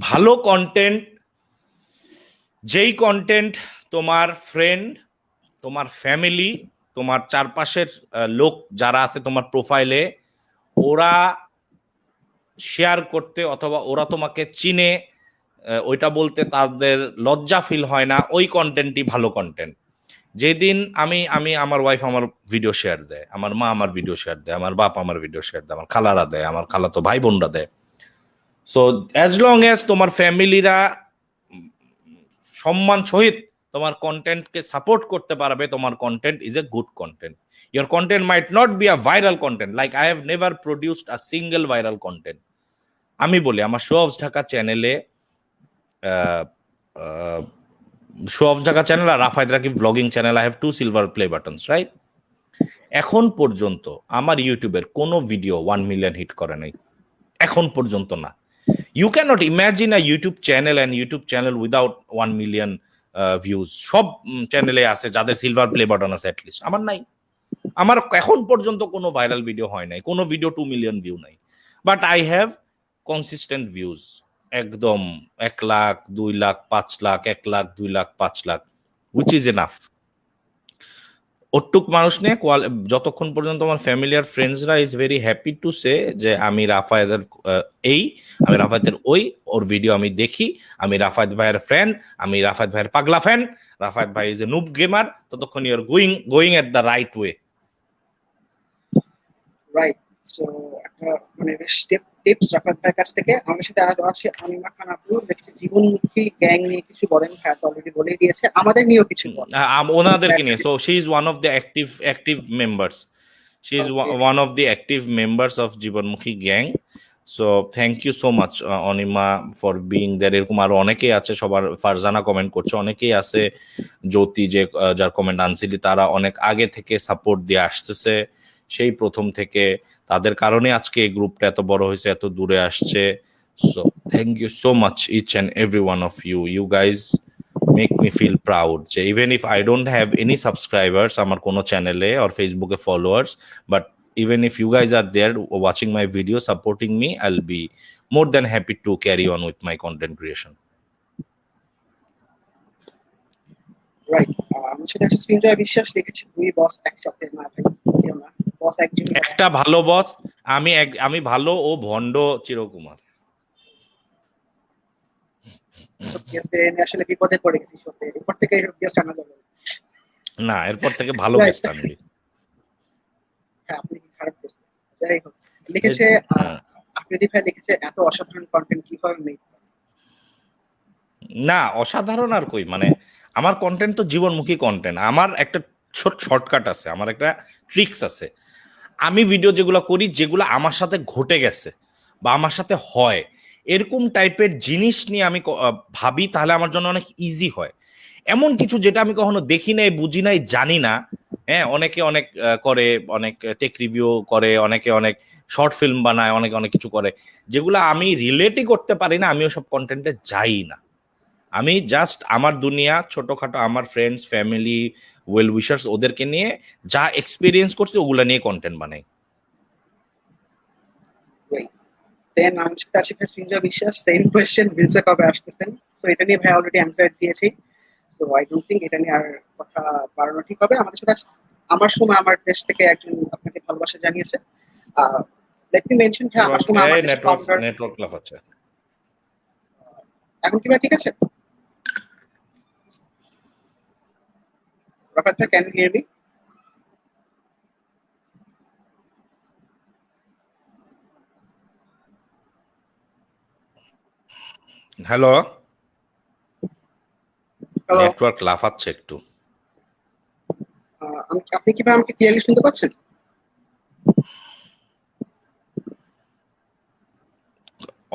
ভালো কন্টেন্ট, যেই কন্টেন্ট তোমার ফ্রেন্ড, তোমার ফ্যামিলি, তোমার চারপাশের লোক যারা আছে তোমার প্রোফাইলে, ওরা শেয়ার করতে অথবা ওরা তোমাকে চিনে ওইটা বলতে তাদের লজ্জা ফিল হয় না, ওই কন্টেন্টই ভালো কন্টেন্ট। যেদিন আমি আমি আমার ওয়াইফ আমার ভিডিও শেয়ার দেয়, আমার মা আমার ভিডিও শেয়ার দেয়, আমার বাপ আমার ভিডিও শেয়ার দেয়, আমার খালারা দেয়, আমার খালাতো ভাই বোনরা দেয়। সো অ্যাজ লং অ্যাজ তোমার ফ্যামিলিরা সম্মান সহিত তোমার কন্টেন্টকে সাপোর্ট করতে পারবে, তোমার content is a good content. Your content might not be a viral content, like I have never produced a single viral content. আমি বলি আমার শো অফ ঢাকা চ্যানেলে, শো অফ ঢাকা চ্যানেল আর Rafayet Rakib blogging channel, I have 2 silver play buttons, right? এখন পর্যন্ত আমার ইউটিউবের কোনো ভিডিও 1 মিলিয়ন হিট করে নাই, এখন পর্যন্ত না। You can't imagine a YouTube channel and YouTube channel without 1 million views. সব চ্যানেলে আছে যাদের সিলভার প্লে বাটন আছে, অ্যাটলিস্ট আমার নাই। আমার এখন পর্যন্ত কোনো ভাইরাল ভিডিও হয় নাই, কোনো ভিডিও 2 মিলিয়ন ভিউ নাই, but I have consistent views. একদম 1 lakh, 2 lakh, 5 lakh, 1 lakh, 2 lakh, 5 lakh, which is enough. ওটুক মানুষ নিয়ে যতক্ষণ পর্যন্ত আমার ফ্যামিলি আর ফ্রেন্ডসরা is very happy to say যে আমি রাফায়েতের এই, আমি রাফায়েতের ওই, ওর ভিডিও আমি দেখি, আমি রাফায়েত ভাইয়ের ফ্যান, আমি রাফায়েত ভাইয়ের পাগলা ফ্যান, রাফায়েত ভাই ইজ এ নুব গেমার, ততক্ষণ your going at the right way. Right. So একটা মানে বেশ টিপস রাফাত ভাইয়ের কাছ থেকে। আমাদের সাথে আরো আছে অনিমা খান আপু। দেখছি জীবনমুখী গ্যাং নিয়ে কিছু বলেন, ভাইয়া তো অলরেডি বলেই দিয়েছে। আমাদের নিয়েও কিছু বলেন। ওনাদেরকে নিয়ে, so she is one of the active members, she is one of the active members of জীবনমুখী gang. So thank you so much Anima for being there. এরকম আরো অনেকেই আছে, সবার ফারজানা কমেন্ট করছে, অনেকেই আছে, জ্যোতি যে যার কমেন্ট আনছিলি, তারা অনেক আগে থেকে সাপোর্ট দিয়ে আসতেছে, সেই প্রথম থেকে। তাদের কারণে আজকে এই গ্রুপটা এত বড় হয়েছে, এত দূরে আসছে। So thank you so much each and every one of you. You guys make me feel proud যে even if I don't have any subscribers আমার কোনো চ্যানেলে or ফেসবুকে followers, but even if you guys are there watching my video, supporting me, I'll be more than happy to carry on with my content creation. Right. আমার সাথে আছে সৃঞ্জয় বিশ্বাস। দেখেছি 2 বস একসাথে। না ভাই, কেউ না, বস একজন। একটা ভালো বস, আমি ভালো, ও ভণ্ড চিরকুমার। আসলে বিপদে পড়ে গেছি সত্যি। এরপর থেকে গেস্ট আনা যাবে না, এরপর থেকে ভালো গেস্ট আনবি। হ্যাঁ, আপনি কি খারাপ গেস্ট? যাই হোক, লিখেছে আফ্রিদি ভাই লিখেছে এত অসাধারণ কন্টেন্ট কিভাবে মেক। না, অসাধারণ আর কই, মানে আমার কন্টেন্ট তো জীবনমুখী কন্টেন্ট। আমার একটা শর্টকাট আছে, আমার একটা ট্রিক্স আছে। আমি ভিডিও যেগুলো করি, যেগুলো আমার সাথে ঘটে গেছে বা আমার সাথে হয়, এরকম টাইপের জিনিস নিয়ে আমি ভাবি, তাহলে আমার জন্য অনেক ইজি হয়। এমন কিছু যেটা আমি কখনো দেখি নাই, বুঝি নাই, জানি না। হ্যাঁ, অনেকে অনেক করে, অনেক টেক রিভিউ করে, অনেকে অনেক শর্ট ফিল্ম বানায়, অনেকে অনেক কিছু করে, যেগুলো আমি রিলেটই করতে পারি না। আমি ওসব কন্টেন্টে যাই না। আমি জাস্ট আমার দুনিয়া, ছোটখাটো আমার ফ্রেন্ডস, ফ্যামিলি, ওয়েল উইশার্স, ওদেরকে নিয়ে যা এক্সপিরিয়েন্স করছি ওগুলা নিয়ে কন্টেন্ট বানাই। দেন আমার সাথে আছে ভাই সৃঞ্জয় বিশ্বাস। সেম কোয়েশ্চেন, ভিলসে কবে আসতেছেন? সো এটা নিয়ে ভাই অলরেডি অ্যান্সার দিয়েছি। সো আই ডোন্ট থিঙ্ক এটা নিয়ে আর কথা বাড়ানো ঠিক হবে। আমাদের সাথে আমার সময় আমার দেশ থেকে একজন আপনাকে ভালোবাসা জানিয়েছে। লেট মি মেনশন, হ্যাঁ আমার সময় আমার দেশের ফাউন্ডার। নেটওয়ার্ক লাভ আছে। এখন কি ভাই ঠিক আছে? রাফাত ভাই, can you hear me? Hello, hello. Network লাফাচ্ছে একটু। আপনি কি ভাই আমাকে ক্লিয়ারলি শুনতে পাচ্ছেন?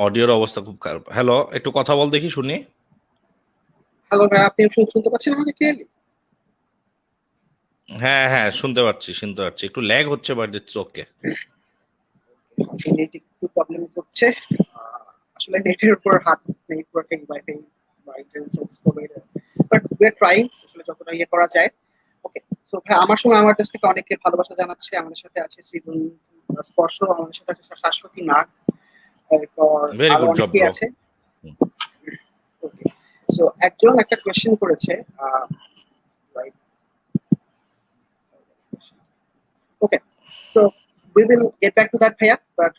অডিওর অবস্থা খুব খারাপ। হ্যালো, একটু কথা বল দেখি, শুনি। হ্যালো ভাই, আপনি শুনতে পাচ্ছেন আমাকে ক্লিয়ারলি? হ্যাঁ হ্যাঁ, শুনতে পাচ্ছি, একটু ল্যাগ হচ্ছে বাট ইটস ওকে। নেট একটু প্রবলেম করছে। আসলে নেটের উপর হাত, নেটওয়ার্কিং ওয়াইফাই বা internet service provider, but we are trying আসলে যতটা ইয়ে করা যায়। ওকে, সো ভাই আমার সময় আমার কাছ থেকে অনেকে ভালোবাসা জানাচ্ছে। আমাদের সাথে আছে শ্রীগুণ স্পর্শ, আমাদের সাথে আছে শাশ্বতী নাগ, এরপর ভেরি আরো গুড জব অনেকেই ব্রো। আছে। ওকে, সো একজন একটা কোয়েশ্চেন করেছে, right? Okay, so we will get back to that ভাইয়া, but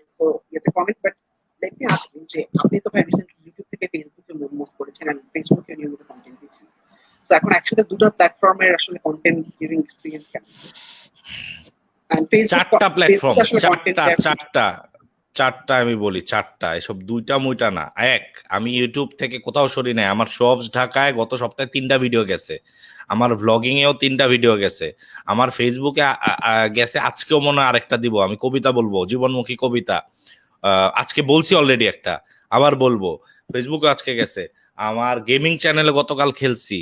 ইয়েতে comment, but let me ask you যে আপনি তো ভাই রিসেন্টলি ইউটিউব থেকে ফেসবুকে মুভ করেছেন এন্ড ফেসবুকে নিয়মিত কন্টেন্ট দিচ্ছেন, সো এখন একসাথে দুটো প্ল্যাটফর্মের আসলে কন্টেন্ট গিভিং এক্সপেরিয়েন্স কেমন? এন্ড চারটা ফেসবুক প্ল্যাটফর্ম, আসলে কন্টেন্ট চারটা দেওয়ার ফিউচার। চারটা চারটা আমি বলি, চারটা, এসব দুইটা মুইটা না। এক, আমি ইউটিউব থেকে কোথাও সরি নাই। আমার শপস ঢাকায় গত সপ্তাহে 3টা ভিডিও গেছে, আমার ভ্লগিং এও 3টা ভিডিও গেছে, আমার ফেসবুকে গেছে, আজকেও মনে হয় আরেকটা দিব। আমি কবিতা বলবো, জীবনমুখী কবিতা, আজকে বলছি অলরেডি একটা, আবার বলবো। ফেসবুকে আজকে গেছে। আমার গেমিং চ্যানেলে গতকাল খেলছি,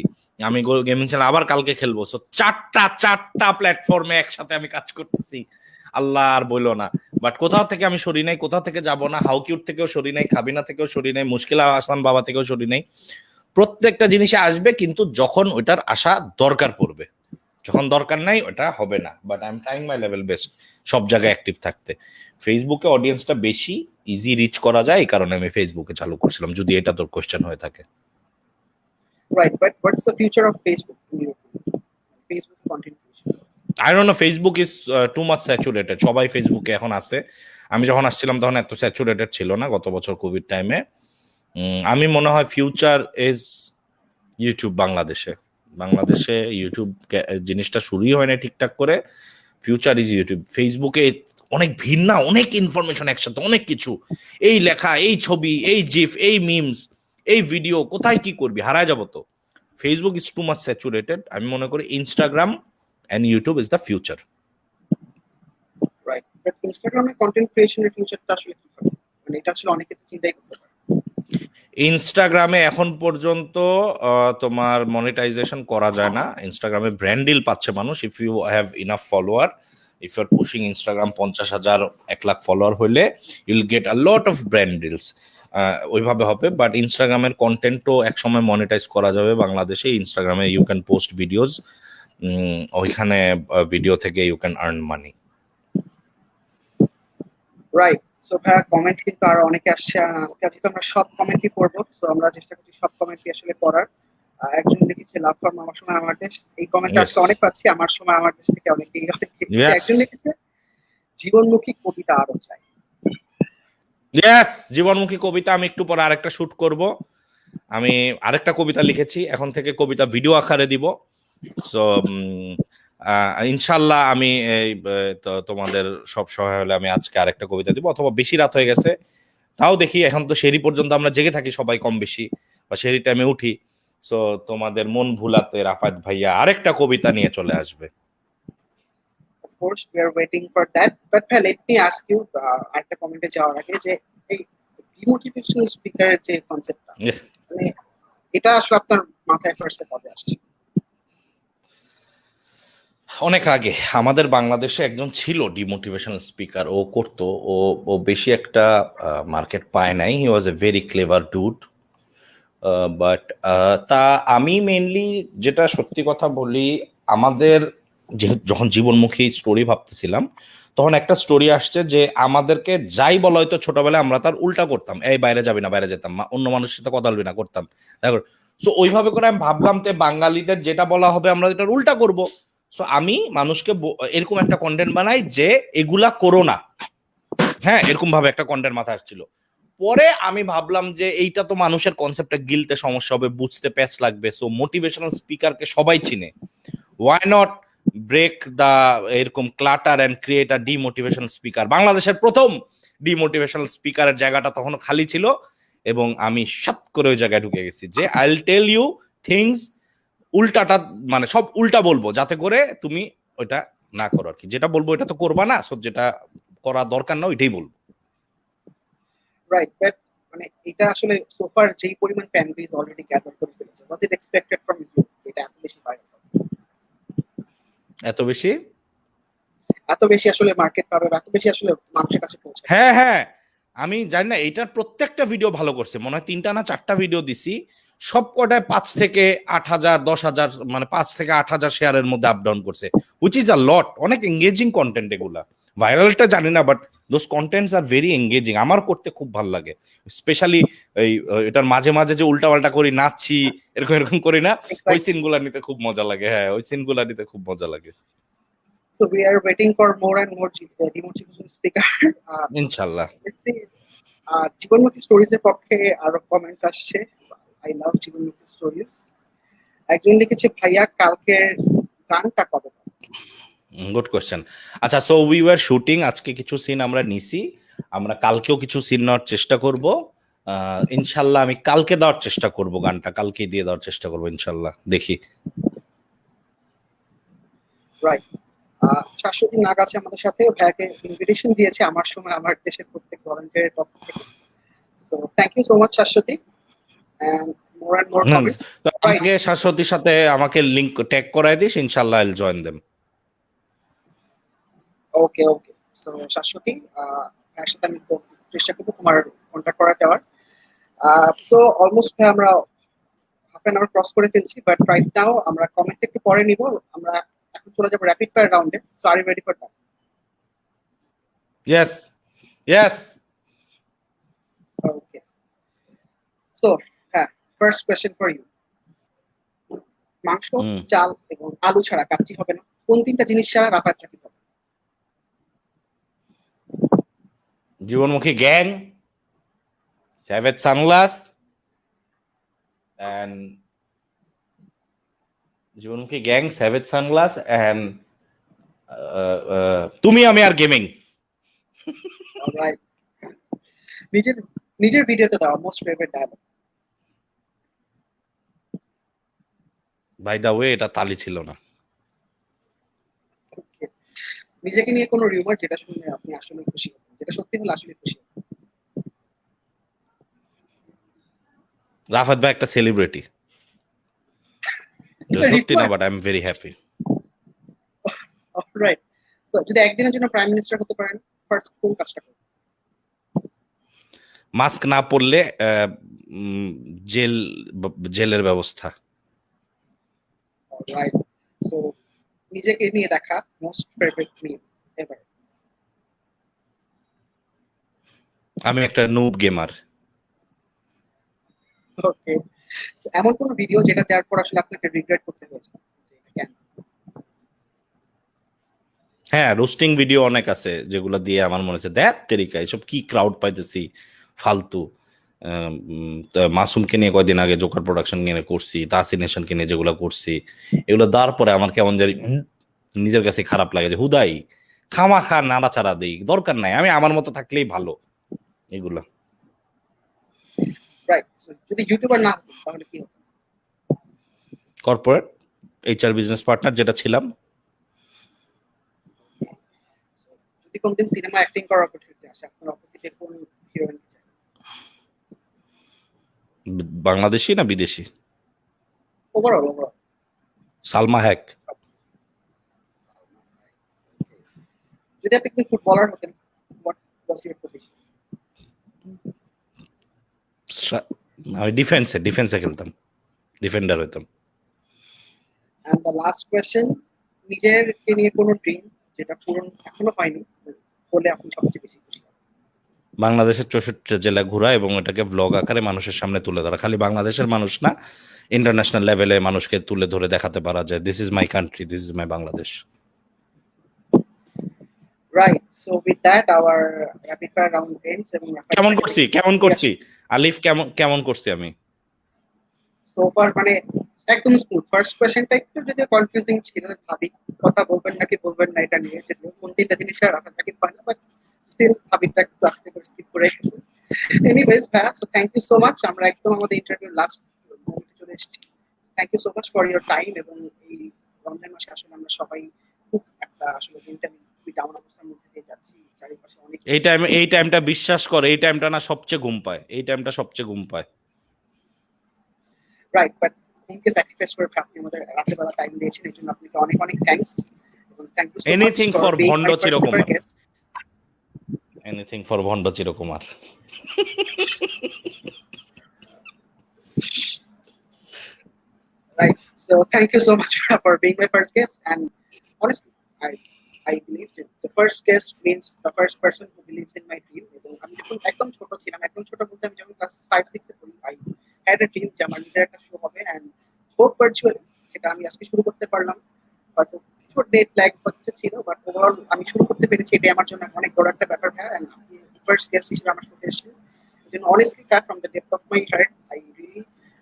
আমি গেমিং চ্যানেল আবার কালকে খেলবো। সো চারটা প্ল্যাটফর্মে একসাথে আমি কাজ করতেছি, আল্লাহ আর বইলো না। বাট কোথাও থেকে আমি সরি নাই, কোথাও থেকে যাব না। হাউ কিউট থেকেও সরি নাই, খাবিনা থেকেও সরি নাই, মুশকিল আসান বাবা থেকেও সরি নাই। প্রত্যেকটা জিনিসে আসবে, কিন্তু যখন ওইটার আসা দরকার পড়বে। যখন দরকার নাই ওটা হবে না। But I am trying my level best সব জায়গায় অ্যাক্টিভ থাকতে। ফেসবুকে অডিয়েন্সটা বেশি ইজি রিচ করা যায়, এই কারণে আমি ফেসবুকে চালু করছিলাম, যদি এটা তোর কোশ্চেন হয়ে থাকে। Right, but what's the future of Facebook in your opinion? Facebook content creation. I don't know, Facebook is too much saturated. সবাই ফেসবুকে এখন আছে। আমি যখন আসছিলাম তখন এত স্যাচুরেটেড ছিল না, গত বছর কোভিড টাইমে। আমি মনে হয় ফিউচার ইজ ইউটিউব। বাংলাদেশে ইউটিউব জিনিসটা শুরুই হয় না ঠিকঠাক করে। Future is YouTube. ফেসবুকে অনেক ভিন্ন, অনেক ইনফরমেশন একসাথে, অনেক কিছু, এই লেখা, এই ছবি, এই জিফ, এই মিমস, এই ভিডিও, কোথায় কি করবি, হারায় যাবো তো। Facebook is too much saturated. আমি মনে করি Instagram and YouTube is the future. Right, but ইনস্টাগ্রামে কন্টেন্ট ক্রিয়েশনের ফিউচারটা আসলে কি হবে? মানে এটা আসলে অনেকে তো চিন্তাই করতে পারে। ইনস্টাগ্রামে এখন পর্যন্ত তোমার মনিটাইজেশন করা যায় না। ইনস্টাগ্রামে ব্র্যান্ড ডিল পাচ্ছে মানুষ, if you have enough follower. If you are pushing Instagram 50,000 1 lakh follower হলে you'll get a lot of brand deals. ওইভাবে হবে। বাট ইনস্টাগ্রামের কন্টেন্টও একসময় মনিটাইজ করা যাবে বাংলাদেশে। ইনস্টাগ্রামে ইউ ক্যান পোস্ট ভিডিওস, ওইখানে ভিডিও থেকে you can earn money. Right, so ভাইয়া কমেন্ট কিন্তু আরো অনেকে আসছে, আর আজকে যেহেতু আমরা সব কমেন্টই পড়বো, সো আমরা চেষ্টা করছি সব কমেন্টই আসলে পড়ার। একজন লিখেছে লাভ ফ্রম আমার সময় আমার দেশ, এই কমেন্টটা ইয়েস, আজকে অনেক পাচ্ছি। আমার সময় আমার দেশ থেকে অনেকেই লিখেছে। ইয়েস, একজন লিখেছে জীবনমুখী কবিতা আরো চাই। ইয়েস। জীবনমুখী কবিতা আমি একটু পরে আরেকটা শুট করব। আমি আরেকটা কবিতা লিখেছি, এখন থেকে কবিতা ভিডিও আকারে দিব। সো ইনশাল্লাহ আমি এই তোমাদের সব সহায় হলে আমি আজকে আরেকটা কবিতা দিব, অথবা বেশি রাত হয়ে গেছে তাও দেখি। এখন তো সেরি পর্যন্ত আমরা জেগে থাকি সবাই কম বেশি, বা সেরি টাইমে উঠি। সো তোমাদের মন ভুলাতে রাফাত ভাইয়া আরেকটা কবিতা নিয়ে চলে আসবে। Of course we are waiting for that, but ভাই লেট মি আস্ক ইউ, একটা কমেন্টে যাওয়ার আগে, যে এই ডিমোটিভেশনাল স্পিকারের যে কনসেপ্টটা, মানে এটা আসলে আপনার মাথায় ফার্স্টে কবে আসছে? অনেক আগে আমাদের বাংলাদেশে একজন ছিল ডিমোটিভেশনাল স্পিকার, ও করতো। ও ও বেশি একটা মার্কেট পায় নাই। He was a very clever dude. But তা আমি মেনলি যেটা সত্যি কথা বলি, আমাদের যখন জীবনমুখী স্টোরি ভাবতেছিলাম, তখন একটা স্টোরি আসছে যে আমাদেরকে যাই বলা হয়তো ছোটবেলায় আমরা তার উল্টা করতাম। এই বাইরে যাবি না, বাইরে যেতাম, অন্য মানুষের সাথে কথা বলবি না, করতাম। দেখো, সো ওইভাবে করে আমি ভাবলাম যে বাঙালিদের যেটা বলা হবে আমরা এটার উল্টা করব। সো আমি মানুষকে এরকম একটা কন্টেন্ট বানাই যে এগুলা করো না। হ্যাঁ, এরকম ভাবে একটা কন্টেন্ট মাথায় আসছিল। পরে আমি ভাবলাম যে এইটা তো মানুষের কনসেপ্টটা গিলতে সমস্যা হবে, বুঝতে প্যাচ লাগবে। সো মোটিভেশনাল স্পিকারকে সবাই চিনে, ওয়াই নট ব্রেক দা এরকম clutter and create a demotivational speaker. বাংলাদেশের প্রথম ডিমোটিভেশনাল স্পিকারের জায়গাটা তখন খালি ছিল, এবং আমি সাত করে ওই জায়গায় ঢুকে গেছি যে I will tell you things উল্টাটা, মানে সব উল্টা বলবো যাতে করে তুমি ওইটা না করো আর কি। যেটা বলবো এটা তো করবা না, সো যেটা করা দরকার না ওইটাই বলবো। রাইট, বাট মানে এটা আসলে সোফার যেই পরিমাণ ফ্যান বেজ অলরেডি গ্যাদার করে ফেলেছে, ওয়াজ ইট এক্সপেক্টেড ফ্রম ইউ যেটা এত বেশি ভাইরাল? এত বেশি? এত বেশি আসলে মার্কেট পাবে বা এত বেশি আসলে মানুষের কাছে পৌঁছাবে? হ্যাঁ হ্যাঁ, আমি জানি না, এটার প্রত্যেকটা ভিডিও ভালো করছে, মনে হয় 3টা না 4টা ভিডিও দিছি, সব কটায় 5 থেকে 8,000 10,000 মানে 5 থেকে 8,000 শেয়ারের মধ্যে আপ ডাউন করছে, হুইচ ইজ আ লট। অনেক এঙ্গেজিং কন্টেন্ট এগুলা, ভাইরালটা জানি না, but those contents are very engaging, আমার করতে খুব ভালো লাগে। স্পেশালি এই এটার মাঝে মাঝে যে উল্টা পাল্টা করি, নাচছি, এরকম এরকম করি না, ওই এক্সাক্টলি। সিনগুলা নিতে খুব মজা লাগে। হ্যাঁ, ওই সিনগুলা নিতে খুব মজা লাগে। So we are waiting for more and more demotivation speaker. ইনশাল্লাহ। Let's see. জীবনমুখী স্টোরিজ এর পক্ষে আরো কমেন্টস আসছে। আই লাভ জীবনমুখী স্টোরিজ। একজন লিখেছে, ভাইয়া কালকের গানটা কবে পাবো? Good question. আচ্ছা, সো উই ওয়ার শুটিং, আজকে কিছু সিন আমরা নিছি, আমরা কালকেও কিছু সিন নেওয়ার চেষ্টা করব। ইনশাল্লাহ আমি কালকে দেওয়ার চেষ্টা করব, গানটা কালকেই দিয়ে দেওয়ার চেষ্টা করব ইনশাল্লাহ, দেখি। রাইট। শাশ্বতী নাগ আছে আমাদের সাথে, ভাইয়াকে ইনভিটেশন দিয়েছে আমার সময় আমার দেশের প্রত্যেক ভলান্টিয়ারের পক্ষ থেকে। So thank you so much Shashwati, and more hmm, comments. তো রাইট। আমাকে শাশ্বতীর সাথে আমাকে লিংক ট্যাগ করাই দিস, ইনশাল্লাহ আইল জয়েন দেম। ওকে ওকে। সো শাশ্বতী, ভাইয়ের সাথে আমি চেষ্টা করবো তোমার কন্ট্যাক্ট করা দেওয়ার। তো অলমোস্ট ভাই আমরা হাফ অ্যান আওয়ার ক্রস করে ফেলছি, বাট রাইট নাও আমরা কমেন্ট একটু পরে নিব। আমরা এখন চলে যাবো র্যাপিড ফায়ার রাউন্ডে। So are you ready for that? Yes, yes. Okay. So হ্যাঁ, ফার্স্ট কোয়েশ্চেন ফর ইউ। মাংস, হুম, চাল এবং আলু ছাড়া কাচ্চি হবে না, কোন তিনটা জিনিস ছাড়া রাফাত রাকিব হবে? জীবনমুখী গ্যাং, স্যাভেজ সানগ্লাস, এন্ড জীবনমুখী গ্যাং, স্যাভেজ সানগ্লাস, এন্ড তুমি আমি আর গেমিং। অলরাইট। নিজের নিজের ভিডিওতে দাও most favourite dialogue. By the way, এটা তালি ছিল না। নিজেকে নিয়ে কোনো রিউমার যেটা শুনে আপনি আসলে খুশি হবেন, যেটা সত্যি হলে আসলে খুশি হবেন। রাফাত ভাই একটা সেলিব্রিটি, এটা সত্যি না, required. But I am very happy. Alright. So যদি একদিনের জন্য প্রাইম মিনিস্টার হতে পারেন, ফার্স্ট কোন কাজটা করবেন? মাস্ক না পরলে উম, জেল, জেলের ব্যবস্থা। অলরাইট। সো নিজেকে নিয়ে দেখা মোস্ট ফেভারিট মিম এভার। আমি একটা নুব গেমার। ওকে। এমন কোন ভিডিও যেটা দেওয়ার পর আসলে আপনাকে রিগ্রেট করতে হয়েছে যে এটা কেন? হ্যাঁ, রোস্টিং ভিডিও অনেক আছে যেগুলো দিয়ে আমার মনে হচ্ছে দেখ তেরিকা এসব কি ক্রাউড পাইতেছি, ফালতু। তো মাসুমকে নিয়ে কয়দিন আগে জোকার প্রোডাকশন নিয়ে করছি, তাসিনেশনকে নিয়ে যেগুলো করছি, এগুলো দেওয়ার পরে আমার কেমন জানি নিজের কাছে খারাপ লাগে যে হুদাই খামাখা নাড়াচাড়া দেই, দরকার নাই, আমি আমার মতো থাকলেই ভালো এগুলো। রাইট। যদি ইউটিউবার না হতেন তাহলে কি হতো? কর্পোরেট এইচআর বিজনেস পার্টনার যেটা ছিলাম। যদি কোনদিন সিনেমা অ্যাক্টিং করার অপরচুনিটি আসে, আপনার অপোজিটে কোন হিরোইন চাই? বাংলাদেশি না বিদেশি? Overall overall. সালমা হ্যাক। যদি আপনি একজন ফুটবলার হতেন, হোয়াট ওয়াজ ইউর পজিশন? আমি ডিফেন্সে খেলতাম, ডিফেন্ডার হইতাম। এন্ড দ্য লাস্ট কোয়েশ্চেন, নিজেরকে নিয়ে কোনো ড্রিম যেটা পূরণ এখনো হয়নি, বলে আপনি সবচেয়ে বেশি খুশি হবেন? বাংলাদেশের 64 জেলা ঘোরা এবং এটাকে ব্লগ আকারে মানুষের সামনে তুলে ধরা, খালি বাংলাদেশের মানুষ না, ইন্টারন্যাশনাল লেভেলে মানুষকে তুলে ধরে দেখাতে পারা যায় this is my country, this is my Bangladesh. Right. So with that our rapid fire round ends এবং রাফাত কেমন ভাই করছি, কেমন করছি আলিফ, কেমন কেমন করছি আমি? সো ফার মানে একদম স্মুথ। ফার্স্ট কোয়েশ্চেনটা একটু যদি কনফিউজিং ছিল, ভাবি কথা বলবেন নাকি বলবেন না এটা নিয়ে, যে কোন তিনটা জিনিস আর রাফাত নাকি পায় না, বাট স্টিল ভাবিটা একটু আস্তে করে স্কিপ করে গেছে। এনিওয়েজ ভাইয়া, so thank you so much. আমরা একদম আমাদের ইন্টারভিউ লাস্ট মোমেন্টে চলে এসেছি। Thank you so much for your time. এবং এই রমজান মাসে আসলে আমরা সবাই খুব একটা আসলে মেন্টালি খুবই ডাউন অবস্থার মধ্যে দিয়ে যাচ্ছি, চারিপাশে অনেক এই টাইমটা বিশ্বাস করে, এই টাইমটা না সবচেয়ে ঘুম পায়, এই টাইমটা সবচেয়ে ঘুম পায়। রাইট, বাট ঘুমকে স্যাক্রিফাইস করে আপনি আমাদের রাতের বেলা টাইম দিয়েছেন, এই জন্য আপনাকে অনেক অনেক thanks. Thank you so Anything much for for being Bhondo my first ever Chirokumar. guest. Anything for Bhondo Chirokumar. Right. So thank you so much for being my first guest. And honestly, I believe that the first guest means the first person who believes in my dream. এবং আমি যখন একদম ছোট ছিলাম, একদম ছোট বলতে আমি যখন ক্লাস 5-6 এ পড়ি, I had a dream যে আমার নিজের একটা শো হবে and হোপ ভার্চুয়ালি সেটা আমি আজকে শুরু করতে পারলাম। হয়তো কিছু ডেট ফ্ল্যাগস বা কিছু ছিল, বাট ওভারঅল আমি শুরু করতে পেরেছি, এটাই আমার জন্য অনেক বড় একটা ব্যাপার ভাইয়া। and আপনি ফার্স্ট গেস্ট হিসেবে আমার সাথে এসেছেন, এই জন্য honestly that from the depth of my heart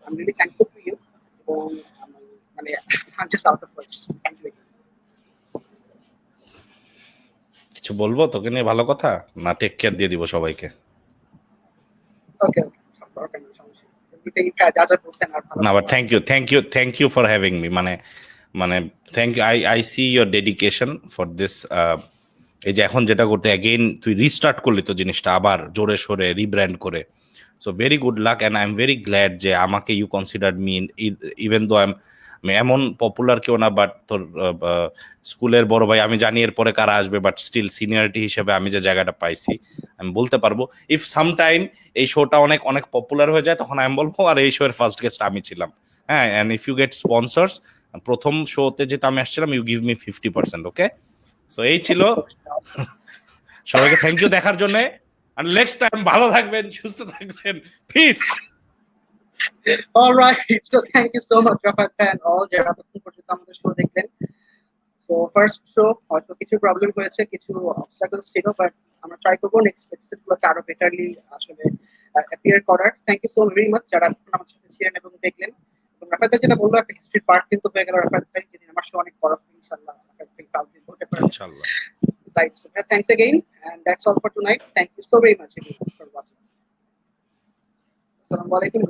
I'm really thankful to you. এবং আমি মানে I'm just out of words. Thank you again. কিছু বলবো তোকে নিয়ে ভালো কথা, না টেক কেয়ার দিয়ে দিব সবাইকে? Okay, okay. সব দরকার নেই, সমস্যা নেই। এমনিতেই ভাইয়া যা যা বলছেন আর ভালো না, বাট লাগলো। Thank you for having me. মানে thank you, I see your dedication for this. এই যে এখন যেটা করতে অ্যাগেইন তুই রিস্টার্ট করলি তো জিনিসটা আবার জোরে সোরে রিব্র্যান্ড করে, so very good luck and I am very glad যে আমাকে you consider me, even though আমি এমন পপুলার কেউ না, বাট তোর স্কুলের বড় ভাই, আমি জানি এরপরে কারা আসবে, বাট স্টিল সিনিয়রিটি হিসেবে আমি যে জায়গাটা পাইছি আমি বলতে পারবো। ইফ সামটাইম এই শোটা অনেক অনেক পপুলার হয়ে যায় তখন আমি বলবো আর এই শো এর ফার্স্ট গেস্ট আমি ছিলাম। হ্যাঁ, and if you get sponsors, প্রথম শোতে যেটা আমি আসছিলাম, you give me 50%, okay? So এই ছিল, সবাইকে থ্যাংক ইউ দেখার জন্য, আর নেক্সট টাইম ভালো থাকবেন, সুস্থ থাকবেন, piece. All right. So thank you so much, Rafat and all যারা তখন পর্যন্ত আমাদের শো দেখলেন। সো ফার্স্ট শো হয়তো কিছু প্রবলেম হয়েছে, কিছু অবস্টাকলস ছিল, বাট আমরা ট্রাই করবো নেক্সট এপিসোডগুলোতে আরো বেটারলি আসলে অ্যাপিয়ার করার। Thank you so very much যারা এখন আমার সাথে ছিলেন এবং দেখলেন। এবং রাফাত ভাই যেটা বললো, একটা হিস্ট্রির পার্ট কিন্তু হয়ে গেল রাফাত ভাই, যেদিন আমার শো অনেক বড় হবে ইনশাআল্লাহ রাফাত ভাই কাউকে বলতে পারবেন। ইনশাআল্লাহ। Right. So thanks again, and that's all for tonight. Thank you so very much everyone for watching. Assalamu alaikum.